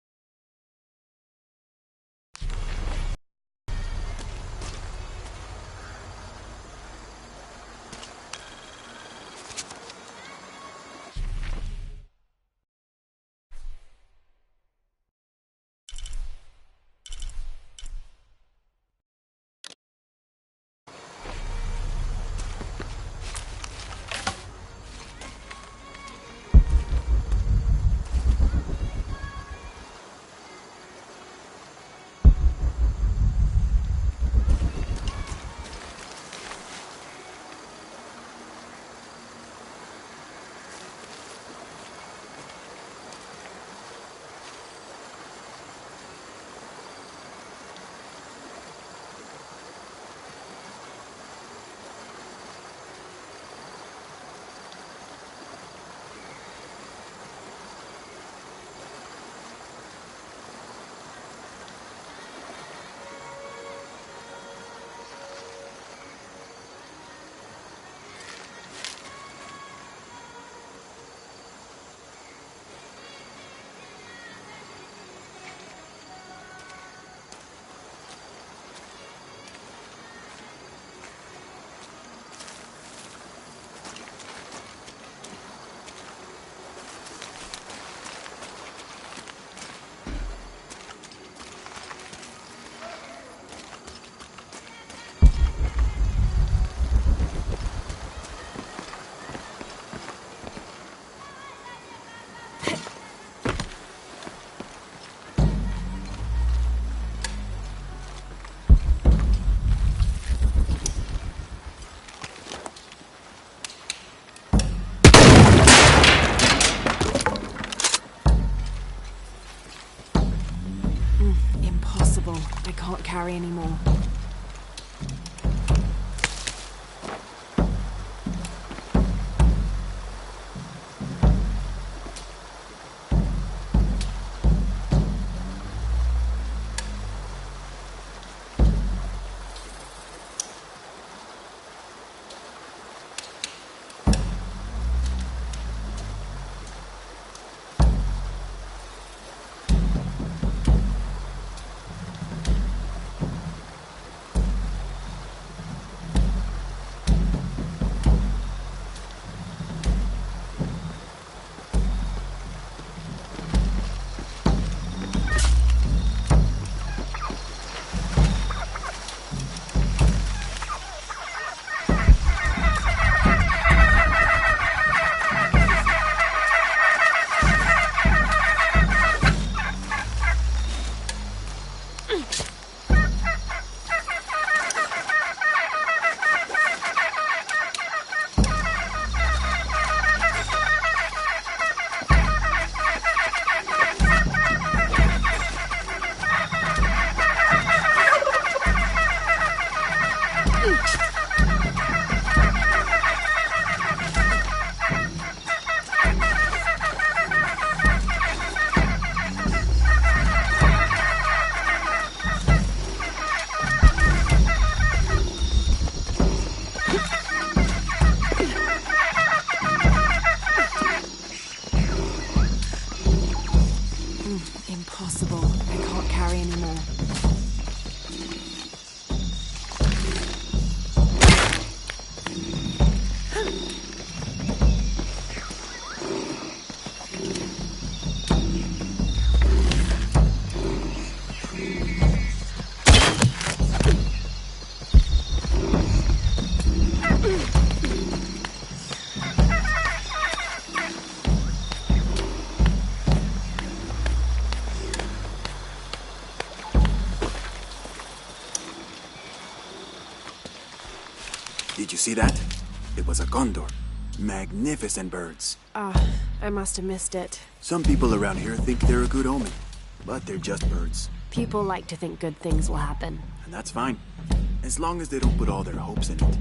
I can't carry anymore. see that? It was a condor. Magnificent birds. I must have missed it. Some people around here think they're a good omen, but they're just birds. People like to think good things will happen. And that's fine, as long as they don't put all their hopes in it.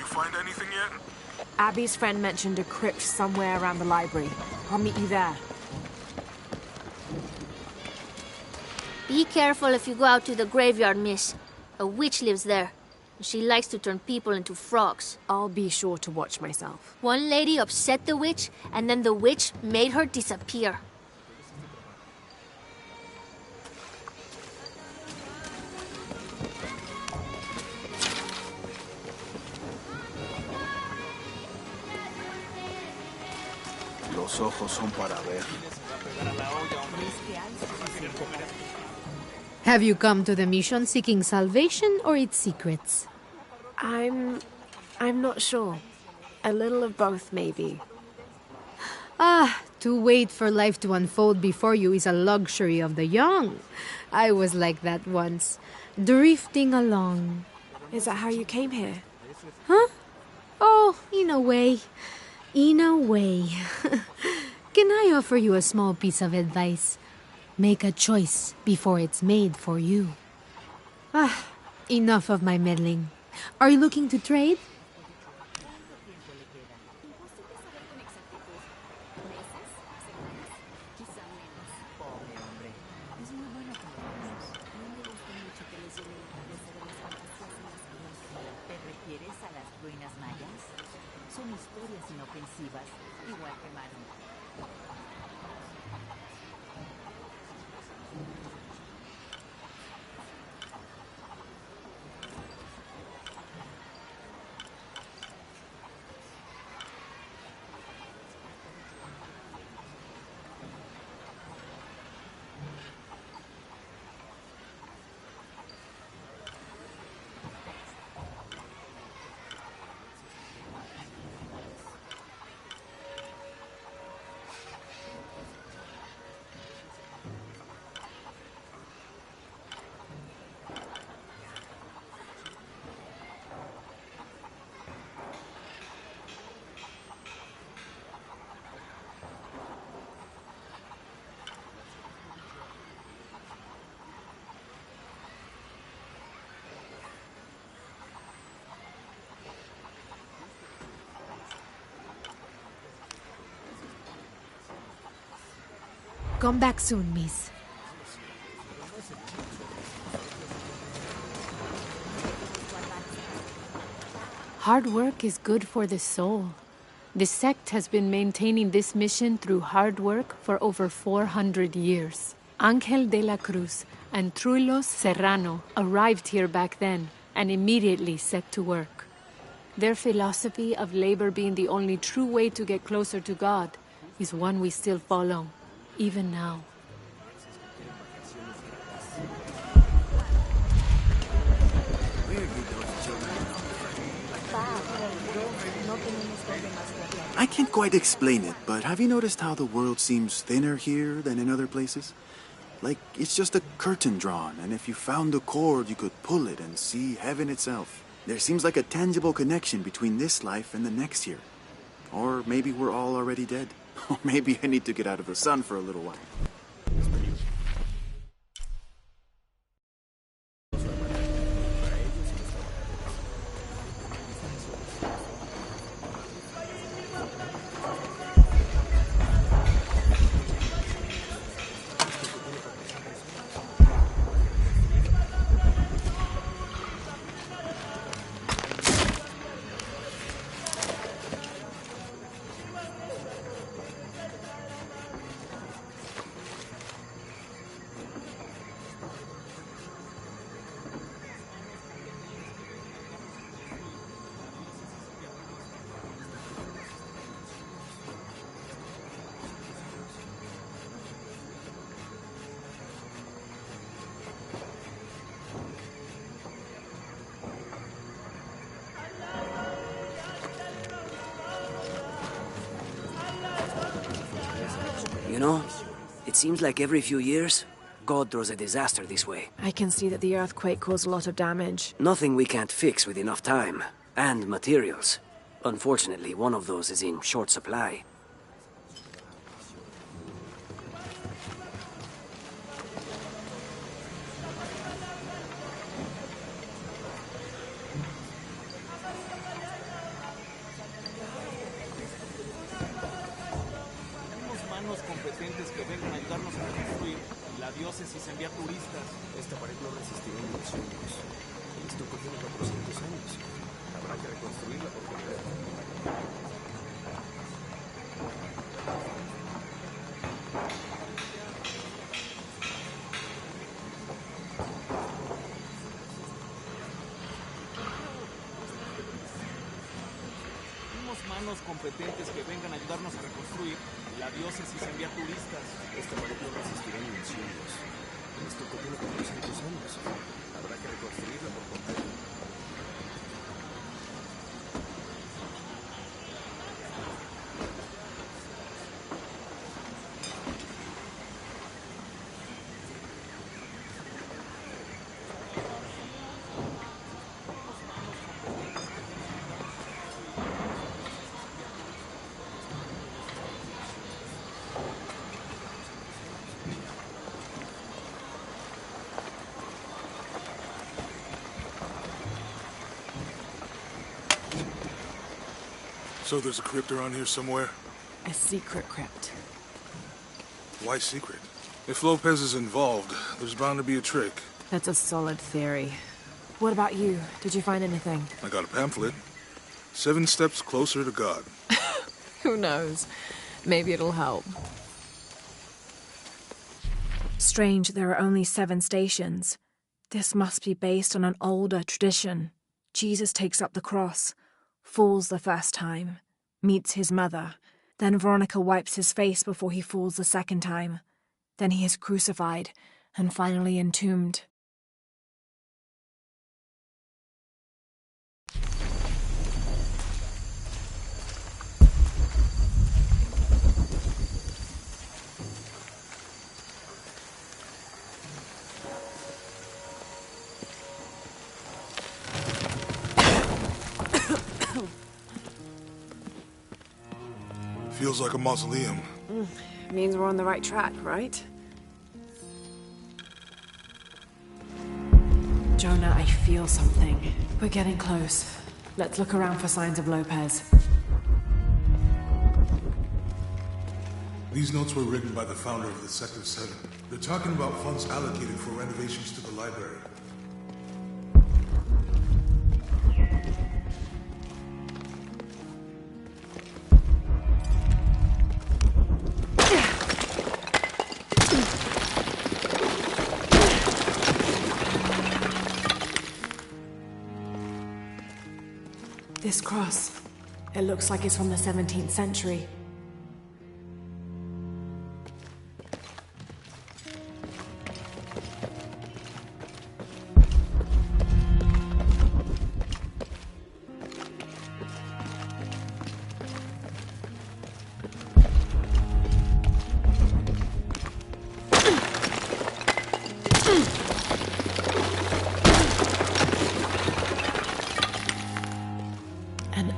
You find anything yet? Abby's friend mentioned a crypt somewhere around the library. I'll meet you there. Be careful if you go out to the graveyard, miss. A witch lives there. She likes to turn people into frogs. I'll be sure to watch myself. One lady upset the witch, and then the witch made her disappear. Los ojos son para ver. Have you come to the mission seeking salvation or its secrets? I'm not sure. A little of both, maybe. To wait for life to unfold before you is a luxury of the young. I was like that once, drifting along. Is that how you came here? Huh? Oh, in a way. In a way. Can I offer you a small piece of advice? Make a choice before it's made for you. Enough of my meddling. Are you looking to trade? Come back soon, miss. Hard work is good for the soul. The sect has been maintaining this mission through hard work for over 400 years. Ángel de la Cruz and Truilos Serrano arrived here back then and immediately set to work. Their philosophy of labor being the only true way to get closer to God is one we still follow, even now. I can't quite explain it, but have you noticed how the world seems thinner here than in other places? Like it's just a curtain drawn, and if you found a cord, you could pull it and see heaven itself. There seems like a tangible connection between this life and the next here. Or maybe we're all already dead. Or maybe I need to get out of the sun for a little while. You know, it seems like every few years, God throws a disaster this way. I can see that the earthquake caused a lot of damage. Nothing we can't fix with enough time. And materials. Unfortunately, one of those is in short supply. competentes que vengan a ayudarnos a reconstruir. La diócesis envía turistas. Esta pared no resistirá ni los siglos. Esto tiene 400 años. Habrá que reconstruirla por completo. Manos competentes que vengan a ayudarnos a reconstruir. La diócesis envía turistas. Esta pared no resistirá ni los siglos. Esto tiene 400 años. Habrá que reconstruirla por completo. So there's a crypt around here somewhere? A secret crypt. Why secret? If Lopez is involved, there's bound to be a trick. That's a solid theory. What about you? Did you find anything? I got a pamphlet. 7 Steps Closer to God. Who knows? Maybe it'll help. Strange there are only 7 stations. This must be based on an older tradition. Jesus takes up the cross, falls the first time, meets his mother. Then Veronica wipes his face before he falls the second time. Then he is crucified and finally entombed. Feels like a mausoleum. Means we're on the right track, right? Jonah, I feel something. We're getting close. Let's look around for signs of Lopez. These notes were written by the founder of the Sect of Seven. They're talking about funds allocated for renovations to the library. This cross, it looks like it's from the 17th century.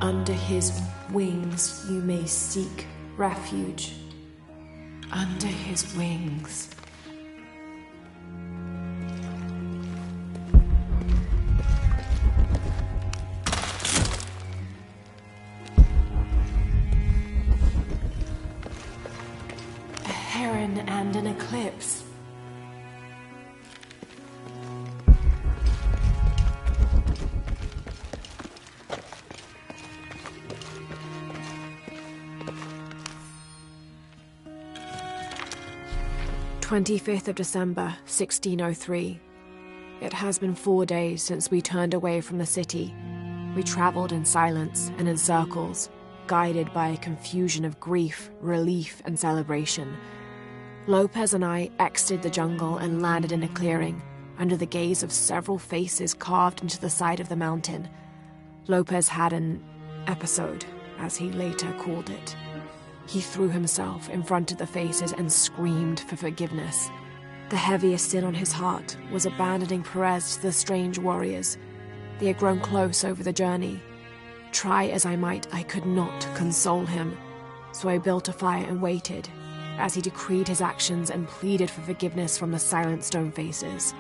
Under his wings you may seek refuge. Under his wings. A heron and an eclipse. "25th of December, 1603. It has been 4 days since we turned away from the city. We traveled in silence and in circles, guided by a confusion of grief, relief, and celebration. Lopez and I exited the jungle and landed in a clearing, under the gaze of several faces carved into the side of the mountain. Lopez had an episode, as he later called it. He threw himself in front of the faces and screamed for forgiveness. The heaviest sin on his heart was abandoning Perez to the strange warriors. They had grown close over the journey. Try as I might, I could not console him. So I built a fire and waited, as he decreed his actions and pleaded for forgiveness from the silent stone faces.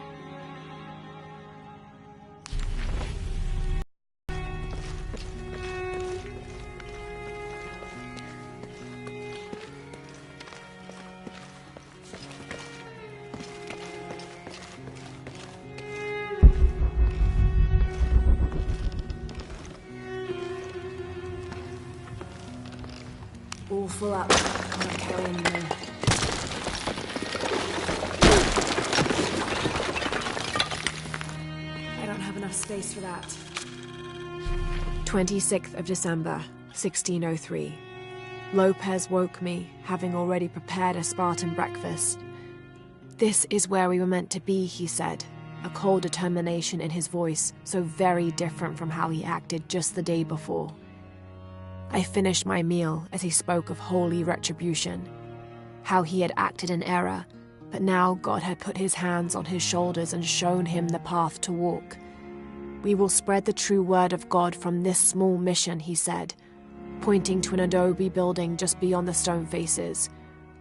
All full up. Can't carry anymore. I don't have enough space for that. 26th of December, 1603. Lopez woke me, having already prepared a Spartan breakfast. "This is where we were meant to be," he said, a cold determination in his voice, so very different from how he acted just the day before. I finished my meal as he spoke of holy retribution, how he had acted in error, but now God had put his hands on his shoulders and shown him the path to walk. "We will spread the true word of God from this small mission," he said, pointing to an adobe building just beyond the stone faces.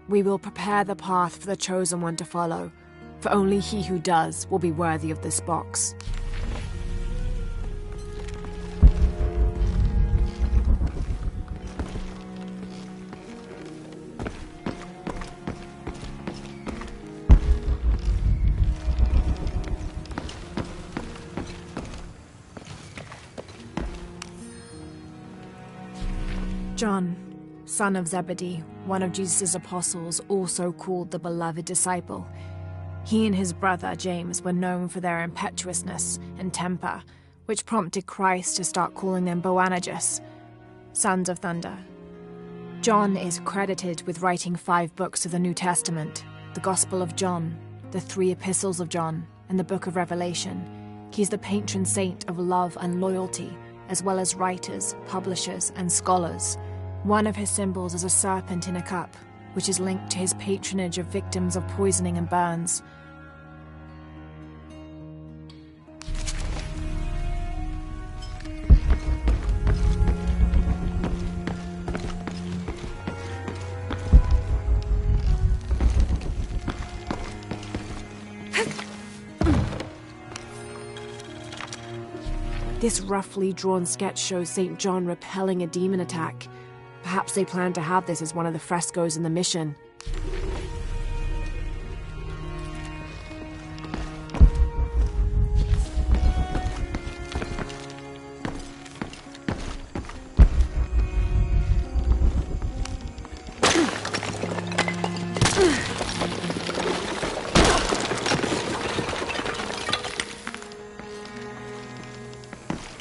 "We will prepare the path for the chosen one to follow, for only he who does will be worthy of this box." John, son of Zebedee, one of Jesus' apostles, also called the beloved disciple. He and his brother James were known for their impetuousness and temper, which prompted Christ to start calling them Boanerges, sons of thunder. John is credited with writing 5 books of the New Testament, the Gospel of John, the 3 epistles of John, and the Book of Revelation. He's the patron saint of love and loyalty, as well as writers, publishers, and scholars. One of his symbols is a serpent in a cup, which is linked to his patronage of victims of poisoning and burns. This roughly drawn sketch shows St. John repelling a demon attack. Perhaps they plan to have this as one of the frescoes in the mission.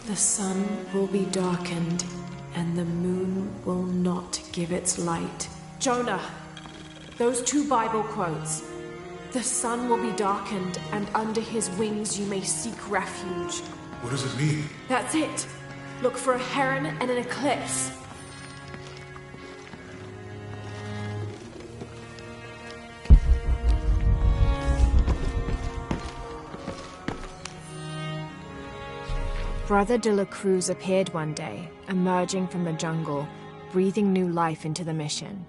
The sun will be darkened, and the moon will not give its light. Jonah, those 2 Bible quotes. The sun will be darkened, and under his wings you may seek refuge. What does it mean? That's it. Look for a heron and an eclipse. Brother de la Cruz appeared one day, emerging from the jungle, breathing new life into the mission.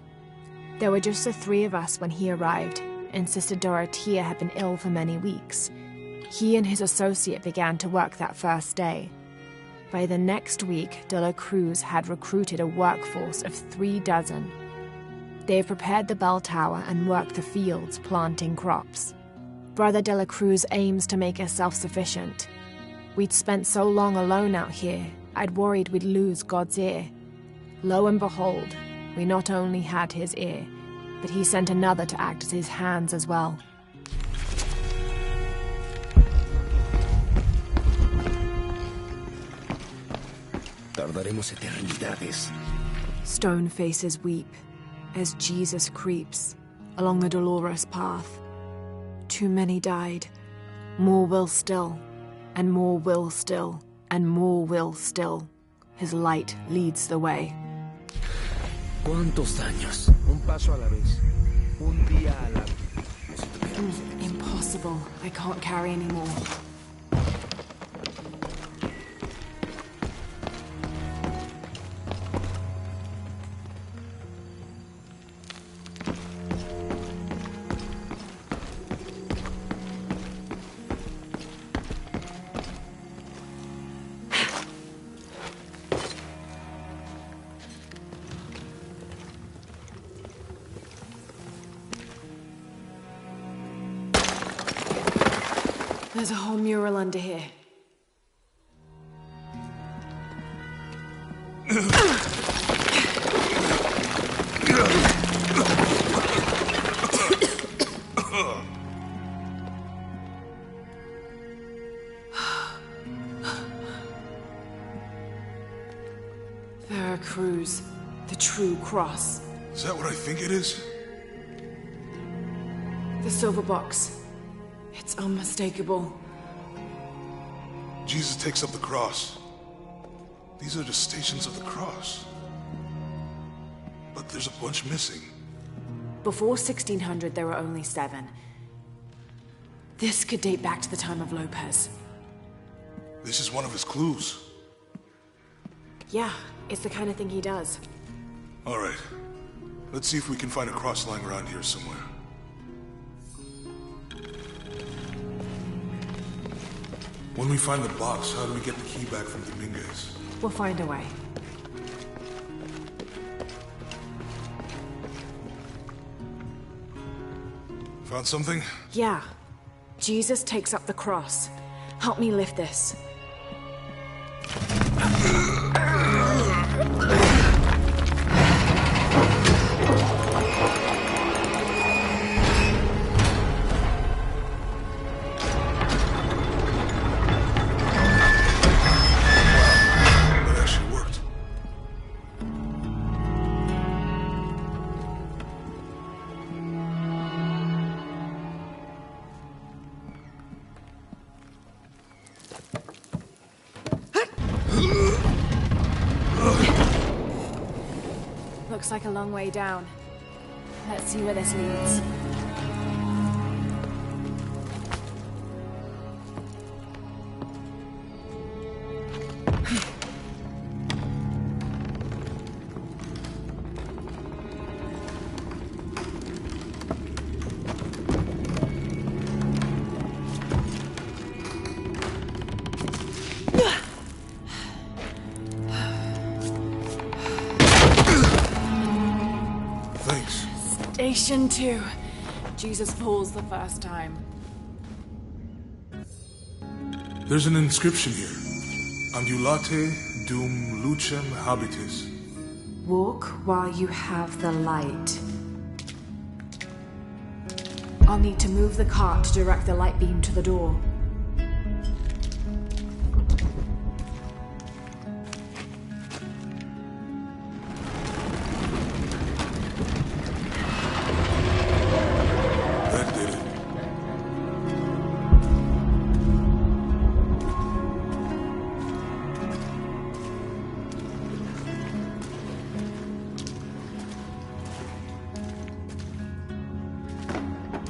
There were just the 3 of us when he arrived, and Sister Dorothea had been ill for many weeks. He and his associate began to work that first day. By the next week, de la Cruz had recruited a workforce of 3 dozen. They have prepared the bell tower and worked the fields, planting crops. Brother de la Cruz aims to make us self-sufficient. We'd spent so long alone out here, I'd worried we'd lose God's ear. Lo and behold, we not only had his ear, but he sent another to act as his hands as well. Tardaremos eternidades. Stone faces weep as Jesus creeps along the dolorous path. Too many died. More will still. And more will still, and more will still. His light leads the way. ¿Cuántos años? Un paso a la vez. Un día a la vez. Impossible. I can't carry anymore. There's a whole mural under here. Veracruz, the true cross. Is that what I think it is? The silver box. It's unmistakable. Jesus takes up the cross. These are the stations of the cross. But there's a bunch missing. Before 1600, there were only 7. This could date back to the time of Lopez. This is one of his clues. Yeah, it's the kind of thing he does. All right. Let's see if we can find a cross lying around here somewhere. When we find the box, how do we get the key back from Dominguez? We'll find a way. Found something? Yeah. Jesus takes up the cross. Help me lift this. Looks like a long way down. Let's see where this leads. Station 2. Jesus falls the first time. There's an inscription here. Ambulate dum lucem habitis. Walk while you have the light. I'll need to move the cart to direct the light beam to the door.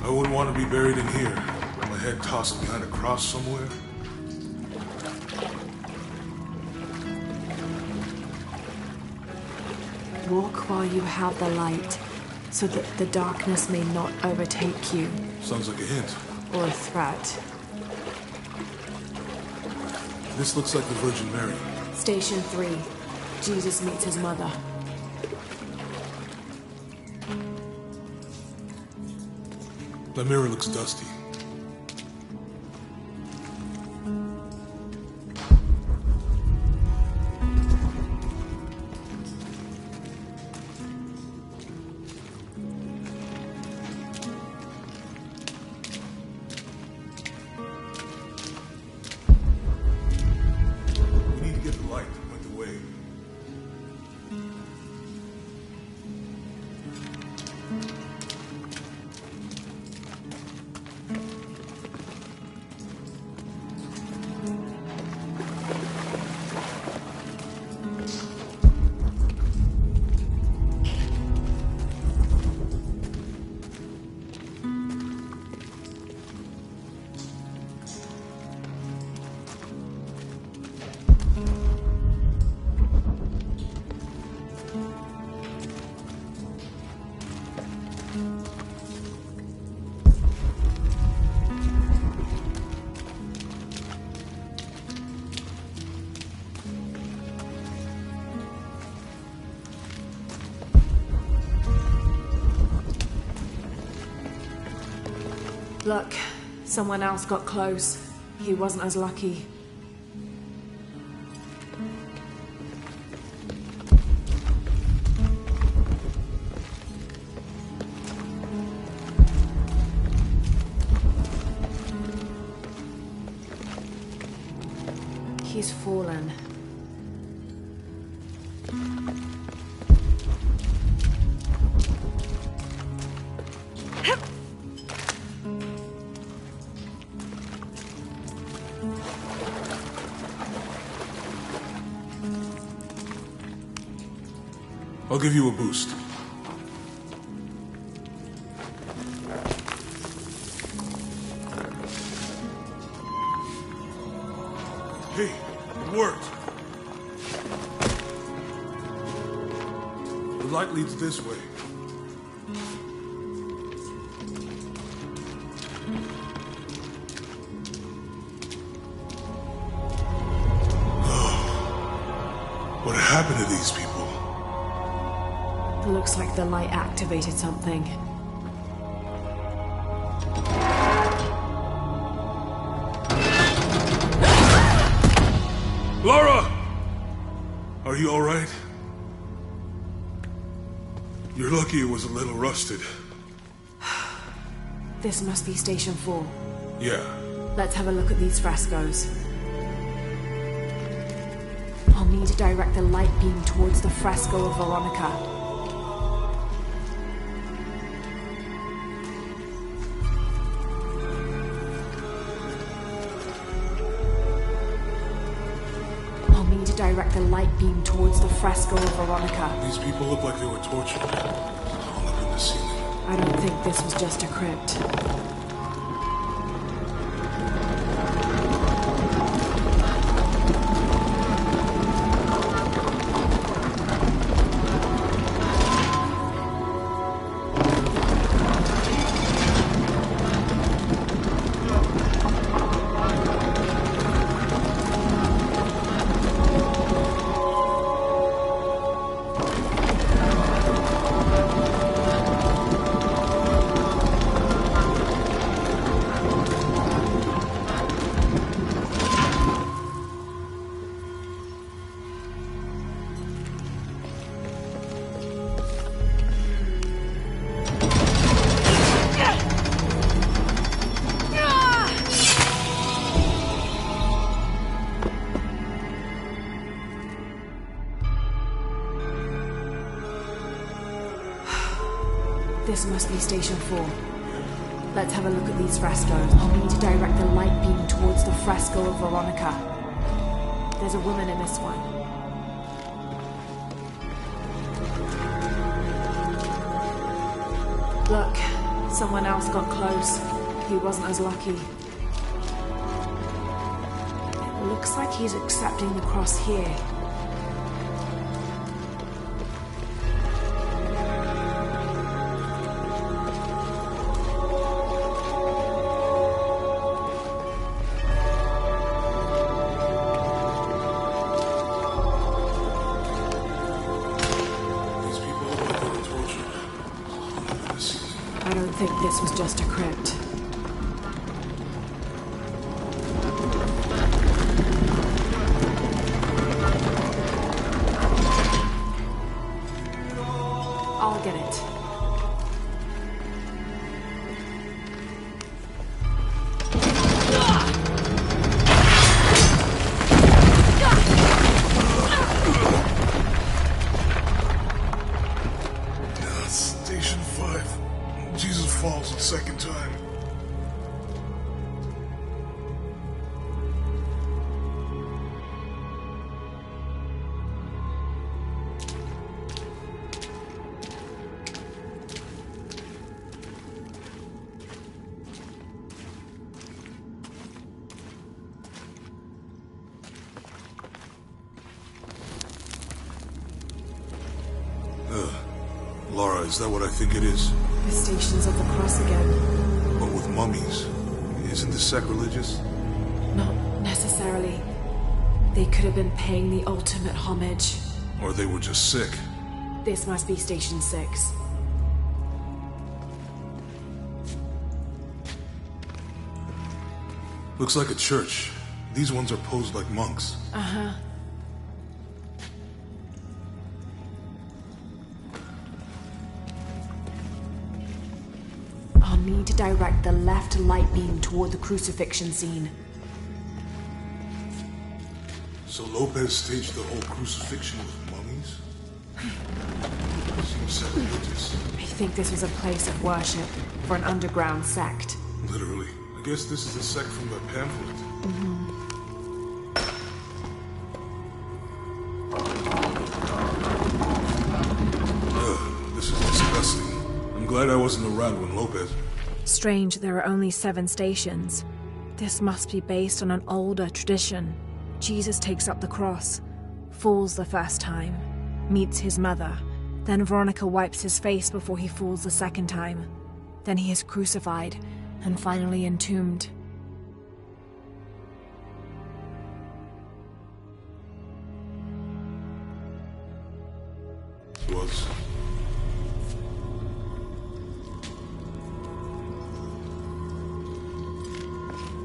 I wouldn't want to be buried in here, with my head tossed behind a cross somewhere. Walk while you have the light, so that the darkness may not overtake you. Sounds like a hint. Or a threat. This looks like the Virgin Mary. Station 3. Jesus meets his mother. The mirror looks dusty. We need to get the light that went away. Look, someone else got close. He wasn't as lucky. He's fallen. I'll give you a boost. Hey, it worked. The light leads this way. What happened to these people? Looks like the light activated something. Lara! Are you alright? You're lucky it was a little rusted. This must be Station 4. Yeah. Let's have a look at these frescoes. I'll need to direct the light beam towards the fresco of Veronica. I'll need to direct the light beam towards the fresco of Veronica. These people look like they were tortured. Hung up in the ceiling. I don't think this was just a crypt. This must be Station 4. Let's have a look at these frescoes. I'll need to direct the light beam towards the fresco of Veronica. There's a woman in this one. Look, someone else got close. He wasn't as lucky. It looks like he's accepting the cross here. I think this was just a crypt. I'll get it. Station 5. Jesus falls a second time. Lara, is that what I think it is? The Stations of the Cross again. But with mummies. Isn't this sacrilegious? Not necessarily. They could have been paying the ultimate homage. Or they were just sick. This must be Station 6. Looks like a church. These ones are posed like monks. Uh-huh. I'll need to direct the left light beam toward the crucifixion scene. So Lopez staged the whole crucifixion with mummies? Seems sacrilegious. I think this was a place of worship for an underground sect. Literally. I guess this is the sect from the pamphlet. Mm-hmm. glad I wasn't around when Lopez... Strange there are only 7 stations. This must be based on an older tradition. Jesus takes up the cross, falls the first time, meets his mother. Then Veronica wipes his face before he falls the second time. Then he is crucified, and finally entombed. Was.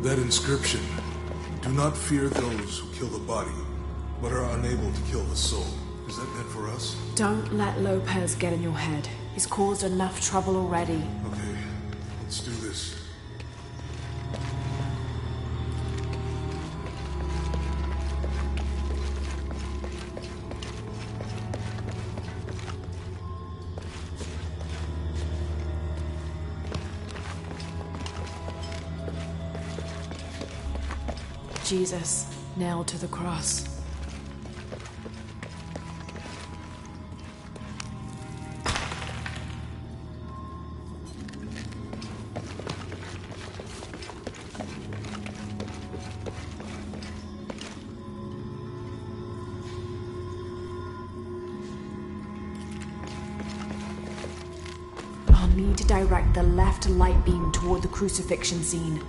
That inscription, do not fear those who kill the body, but are unable to kill the soul. Is that meant for us? Don't let Lopez get in your head. He's caused enough trouble already. Okay, let's do this. Jesus, nailed to the cross. I'll need to direct the left light beam toward the crucifixion scene.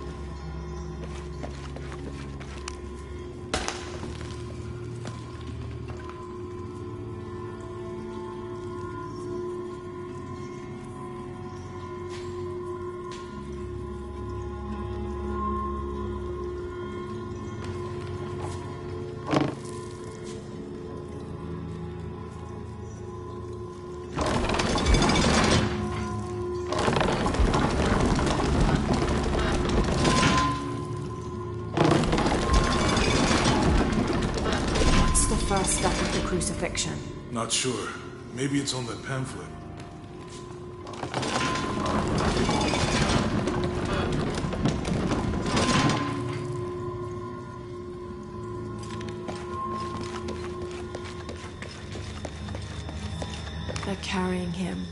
First step of the crucifixion. Not sure. Maybe it's on that pamphlet. They're carrying him.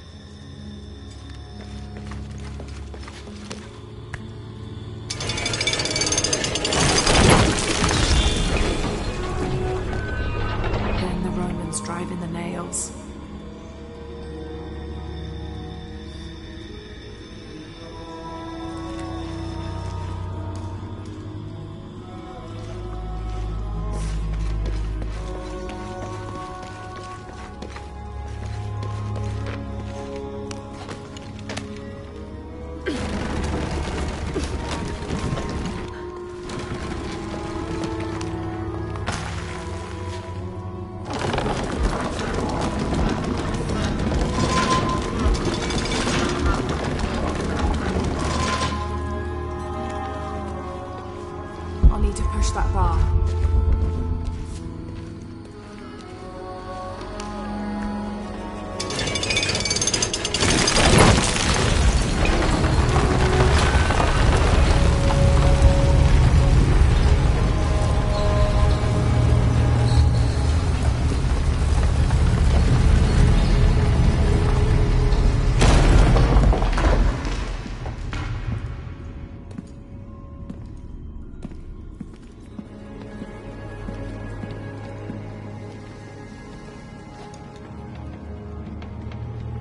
Driving the nails. That bar.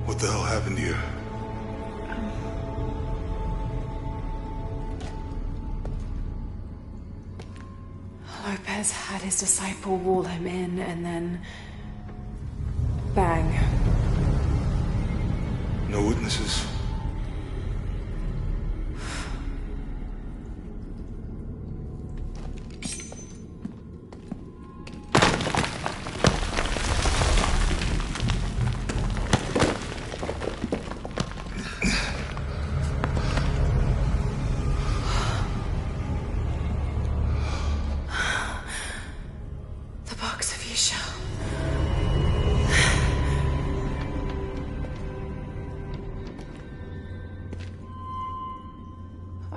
What the hell happened here? Lopez had his disciple wall him in, and then... bang. No witnesses?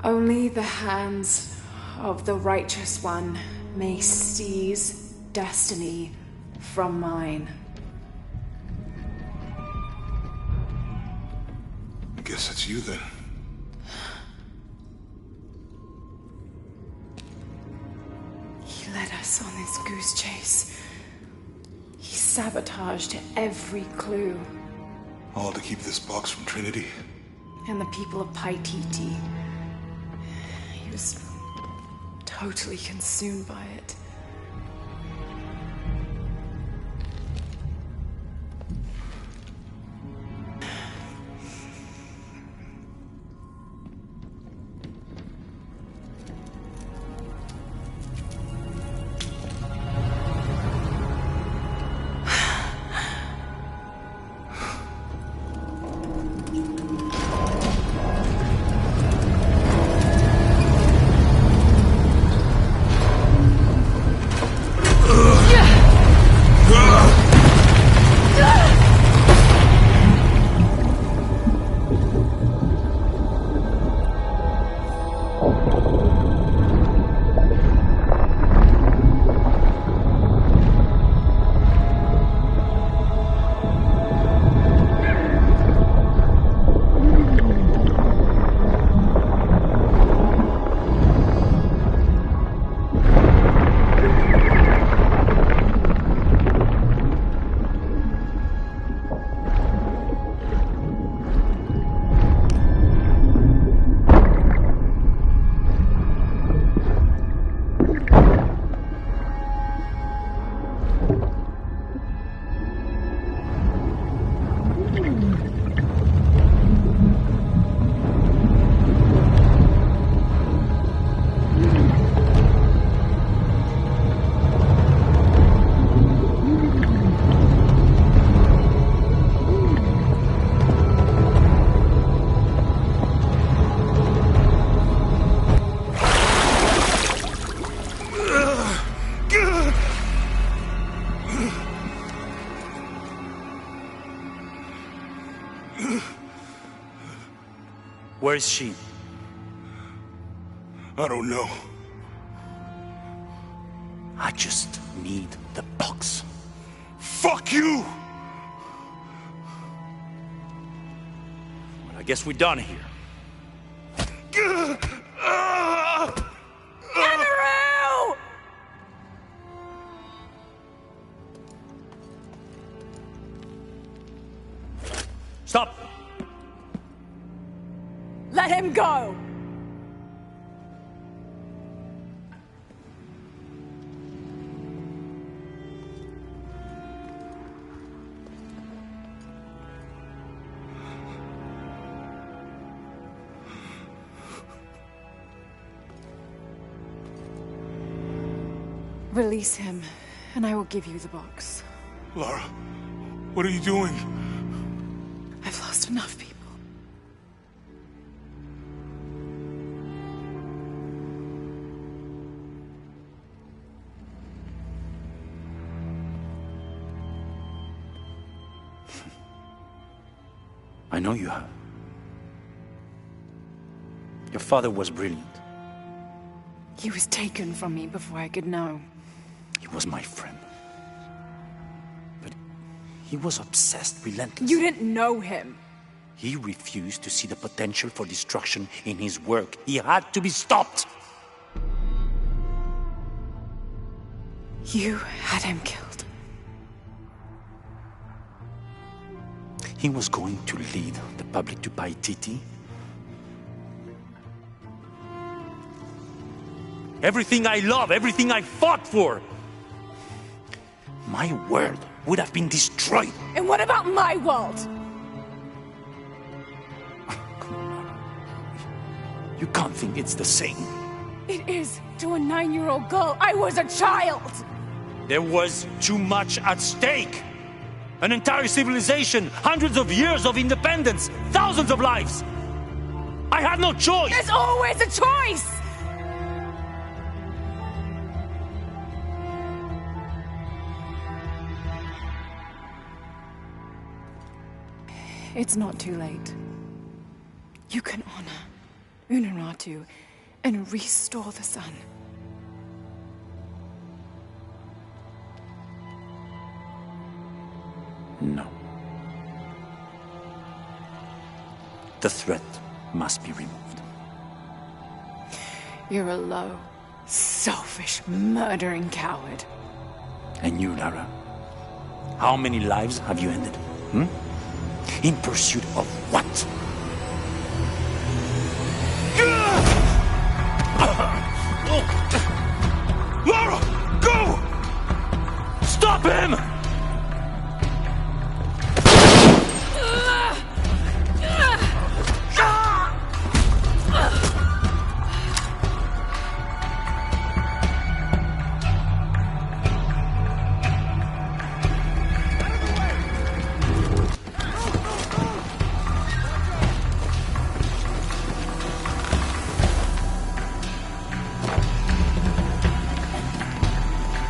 Only the hands of the Righteous One may seize destiny from mine. Guess it's you then. He led us on this goose chase. He sabotaged every clue. All to keep this box from Trinity. And the people of Paititi. He was totally consumed by it. Where is she? I don't know. I just need the box. Fuck you! Well, I guess we're done here. Amaru! Stop! Let him go! Release him, and I will give you the box. Lara, what are you doing? I've lost enough people. I know you have. Your father was brilliant. He was taken from me before I could know. He was my friend. But he was obsessed, relentless. You didn't know him. He refused to see the potential for destruction in his work. He had to be stopped. You had him killed. He was going to lead the public to Paititi. Everything I love, everything I fought for. My world would have been destroyed. And what about my world? You can't think it's the same. It is to a 9-year-old girl. I was a child. There was too much at stake. An entire civilization, hundreds of years of independence, thousands of lives. I had no choice. There's always a choice. It's not too late. You can honor Unuratu and restore the sun. No. The threat must be removed. You're a low, selfish, murdering coward. And you, Lara? How many lives have you ended? In pursuit of what? Lara! Go! Stop him!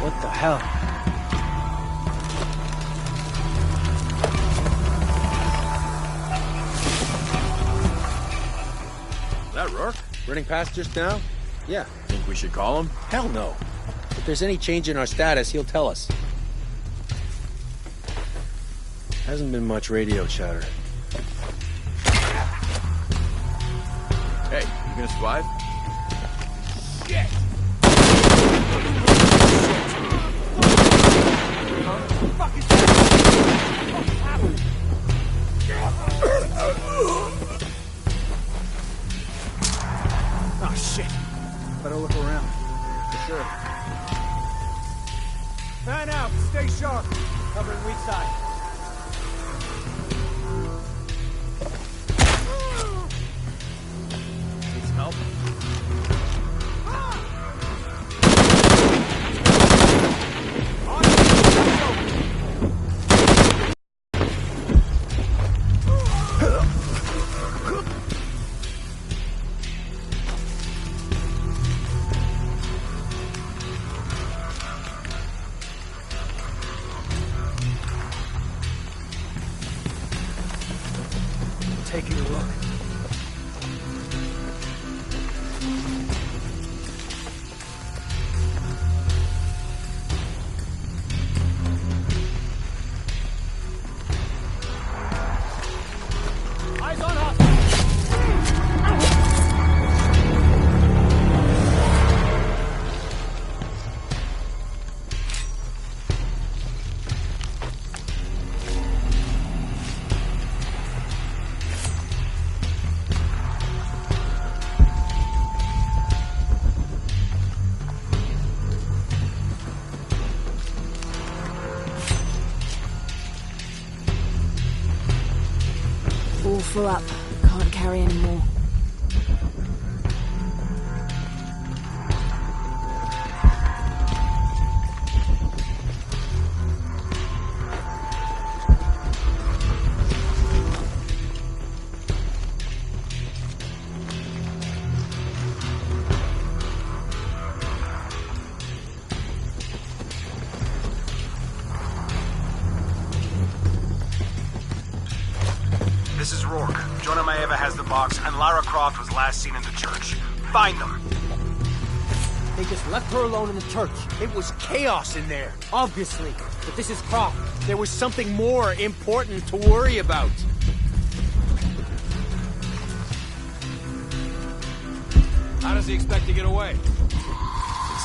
What the hell? Is that Rourke? Running past just now? Yeah. Think we should call him? Hell no. If there's any change in our status, he'll tell us. Hasn't been much radio chatter. Hey, you gonna survive? Shit! Oh, shit. Better look around. For sure. Fan out. Stay sharp. Covering weak side. Need some help? Taking a look. Eyes on hostile. All full up. Can't carry any more. This is Rourke. Jonah Maeva has the box, and Lara Croft was last seen in the church. Find them. They just left her alone in the church. It was chaos in there, obviously. But this is Croft. There was something more important to worry about. How does he expect to get away?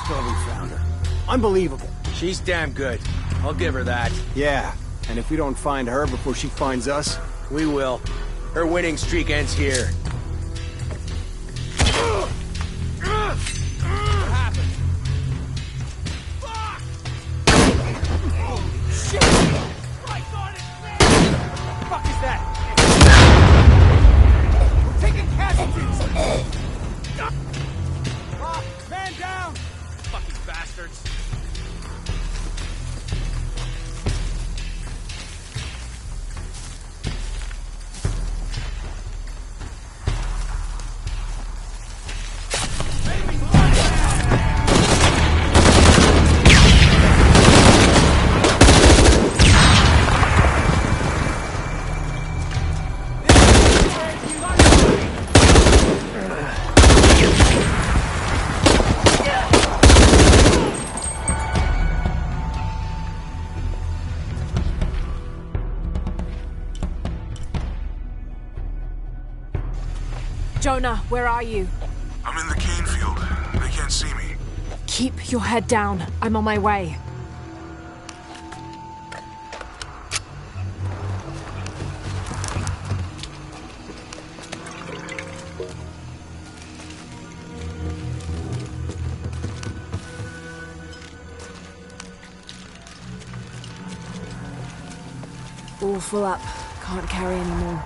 Still we found her. Unbelievable. She's damn good. I'll give her that. Yeah, and if we don't find her before she finds us, we will. Her winning streak ends here. What happened? Fuck! Holy shit! My God, it's there! What the fuck is that? We're taking casualties! Man down! Fucking bastards! Jonah, where are you? I'm in the cane field. They can't see me. Keep your head down. I'm on my way. All full up. Can't carry any more.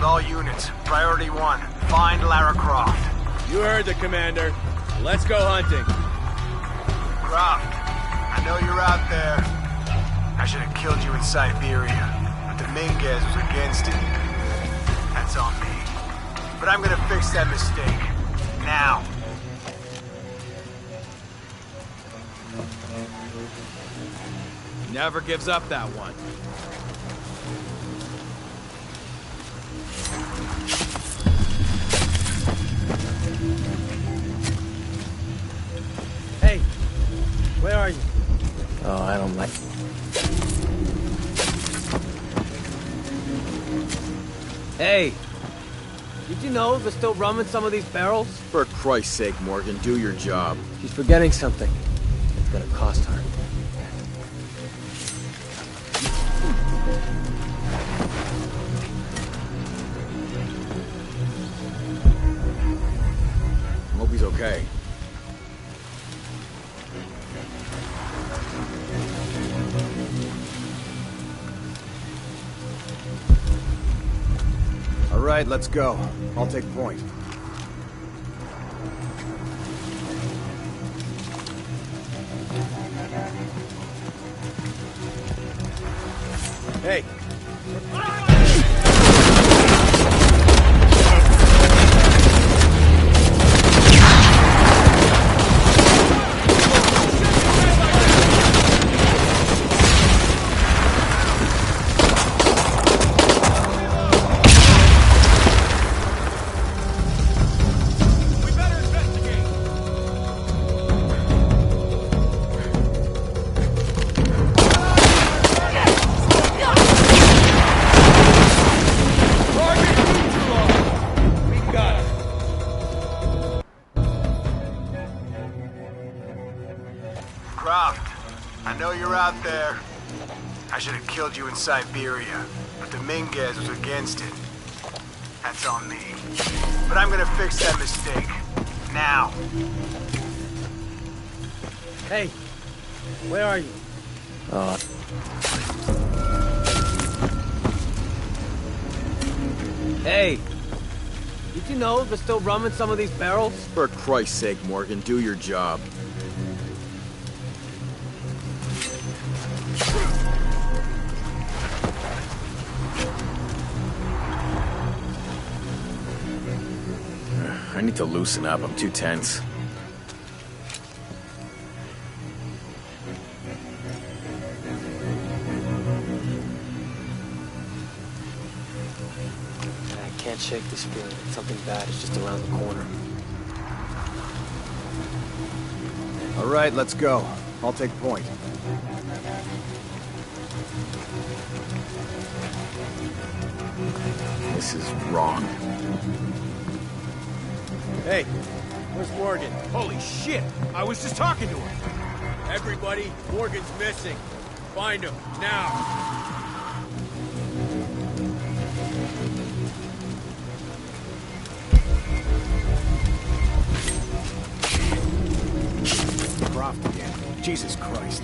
All units, priority 1, find Lara Croft. You heard the commander. Let's go hunting. Croft, I know you're out there. I should have killed you in Siberia, but Dominguez was against it. That's on me. But I'm gonna fix that mistake. Now. Never gives up that one. Hey, where are you? Oh, I don't like... Hey, did you know they're still rum in some of these barrels? For Christ's sake, Morgan, do your job. She's forgetting something. It's gonna cost her. Hope he's okay. All right, let's go. I'll take point. Hey. Out there. I should have killed you in Siberia, but Dominguez was against it. That's on me. But I'm gonna fix that mistake. Now. Hey, where are you? Hey, did you know there's still rum in some of these barrels? For Christ's sake, Morgan, do your job. I need to loosen up. I'm too tense. I can't shake this feeling that something bad is just around the corner. All right, let's go. I'll take point. This is wrong. Hey, where's Morgan? Holy shit! I was just talking to him. Everybody, Morgan's missing. Find him, now. Croft again. Jesus Christ.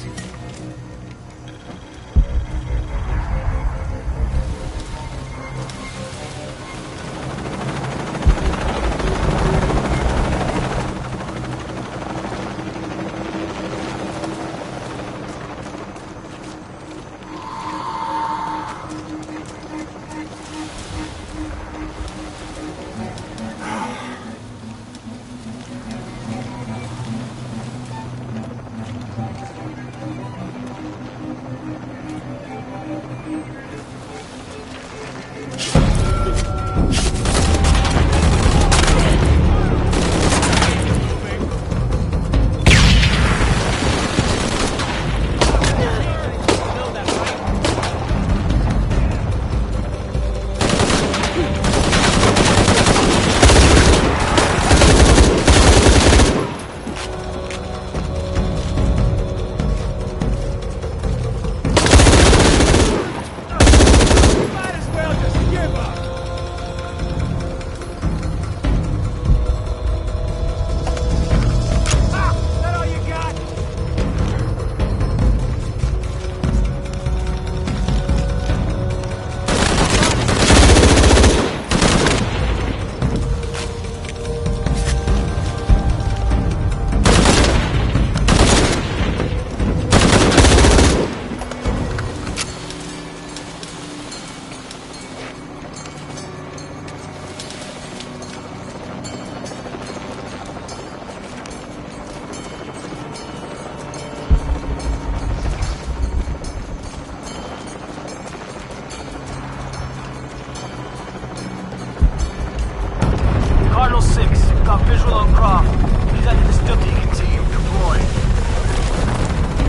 Cardinal 6, got visual on Croft. He's at the Still Deacon team, deployed.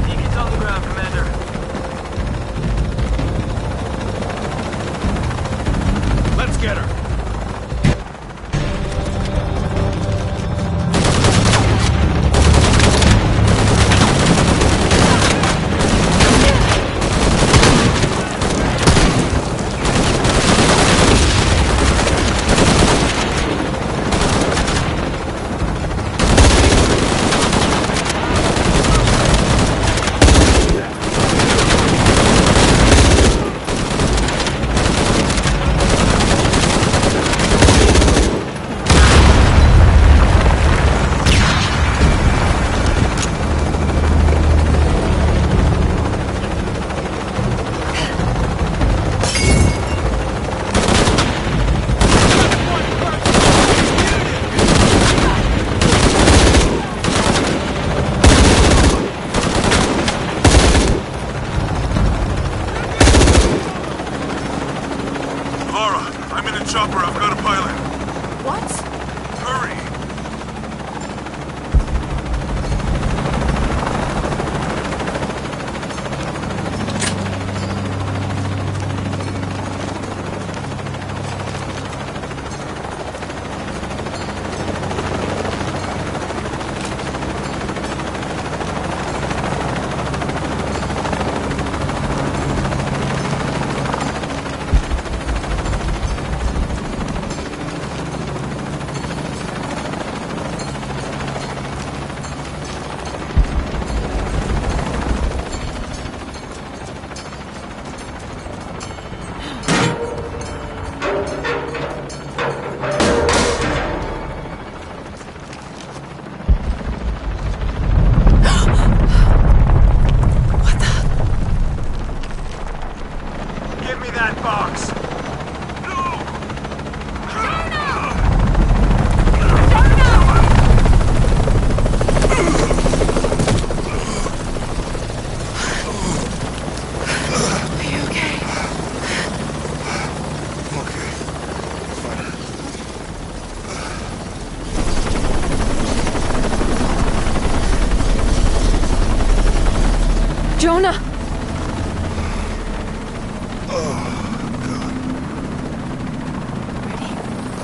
Deacon's on the ground, Commander. Let's get her. Chopper, I've got a pilot. What? Hurry!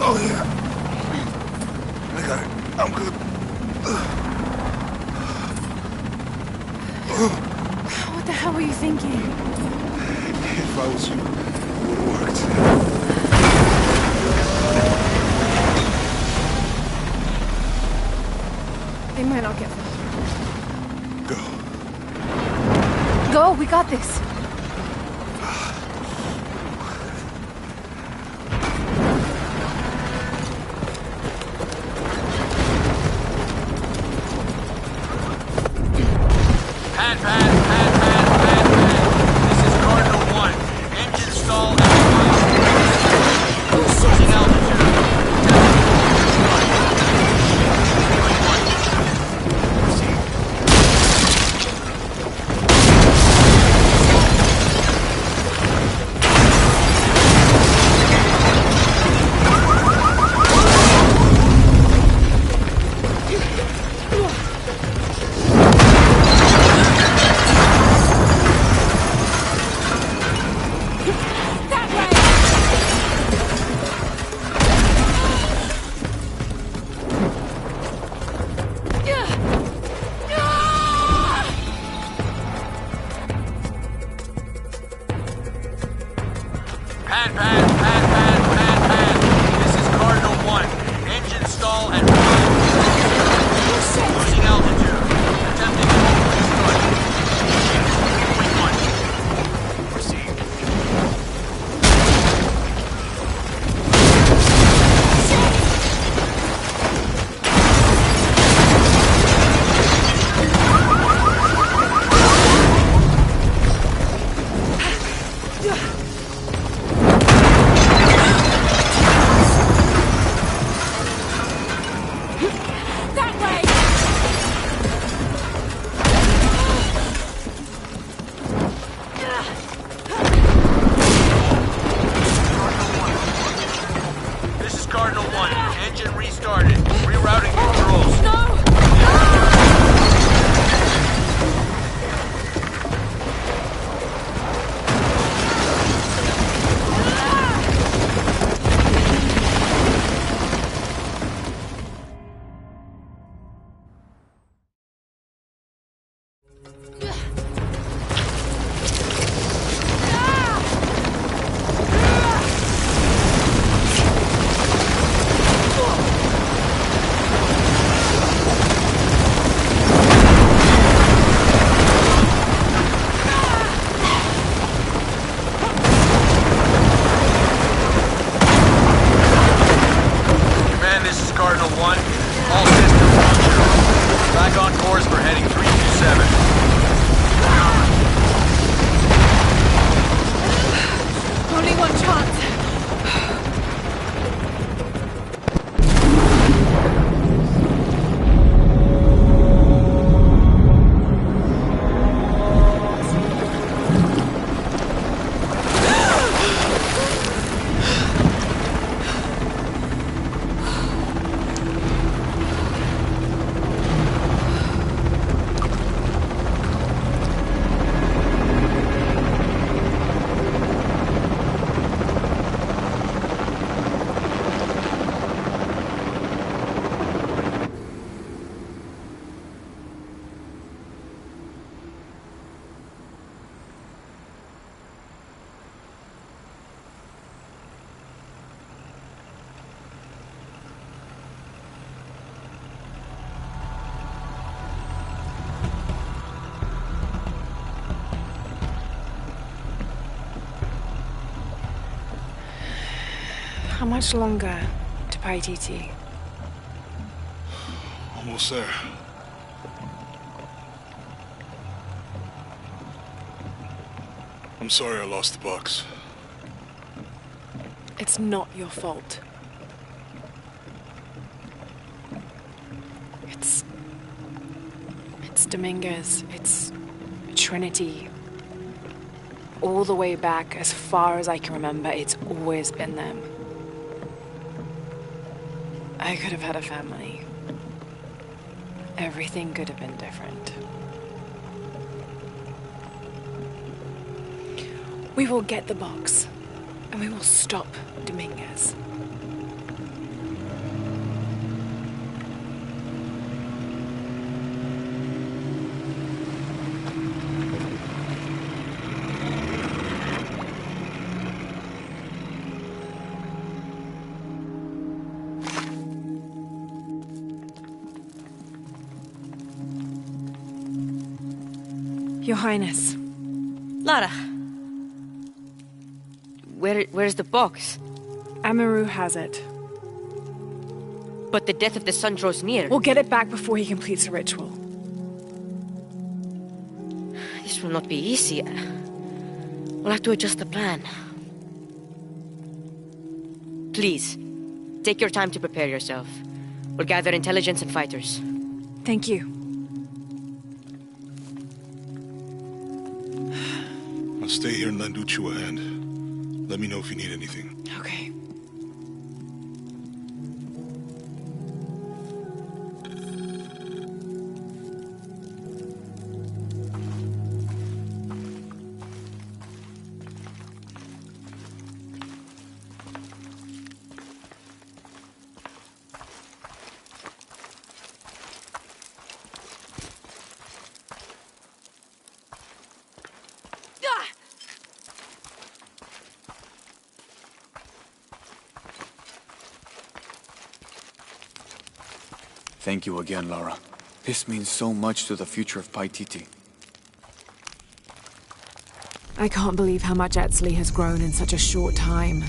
Oh, yeah. I got it. I'm good. What the hell were you thinking? If I was you, it would have worked. They might not get far. Go. Go, we got this. This is Cardinal 1. Engine stall and losing altitude. How much longer to Paititi? Almost there. I'm sorry I lost the box. It's not your fault. It's Dominguez. It's Trinity. All the way back, as far as I can remember, it's always been them. I could have had a family. Everything could have been different. We will get the box, and we will stop Dominguez. Your Highness. Lara. Where's the box? Amaru has it. But the death of the sun draws near. We'll get it back before he completes the ritual. This will not be easy. We'll have to adjust the plan. Please, take your time to prepare yourself. We'll gather intelligence and fighters. Thank you. I'll stay here and lend Uchu a hand. Let me know if you need anything. Okay. Thank you again, Lara. This means so much to the future of Paititi. I can't believe how much Etzli has grown in such a short time.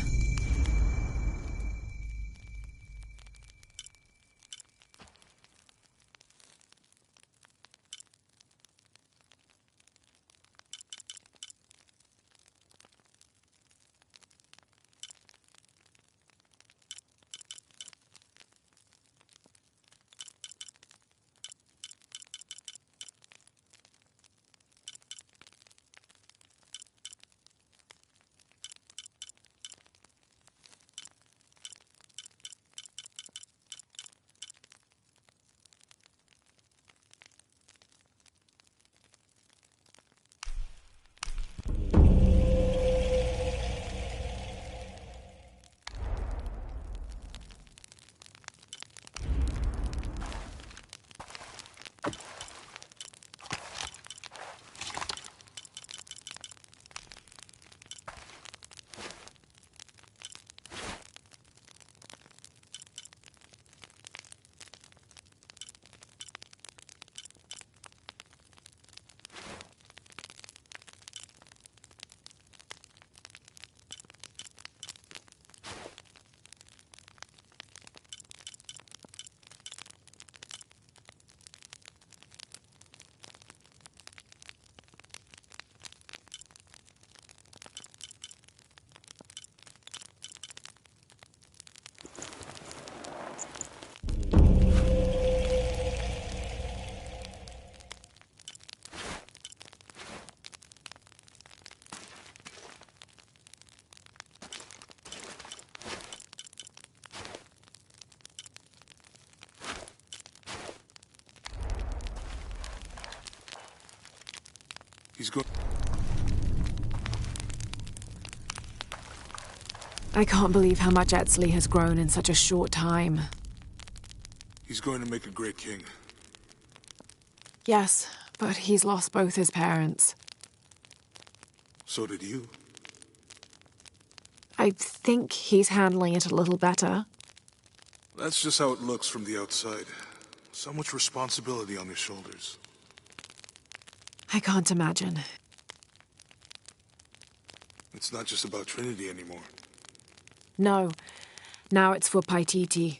He's good. I can't believe how much Etzli has grown in such a short time. He's going to make a great king. Yes, but he's lost both his parents. So did you. I think he's handling it a little better. That's just how it looks from the outside. So much responsibility on his shoulders. I can't imagine. It's not just about Trinity anymore. No. Now it's for Paititi.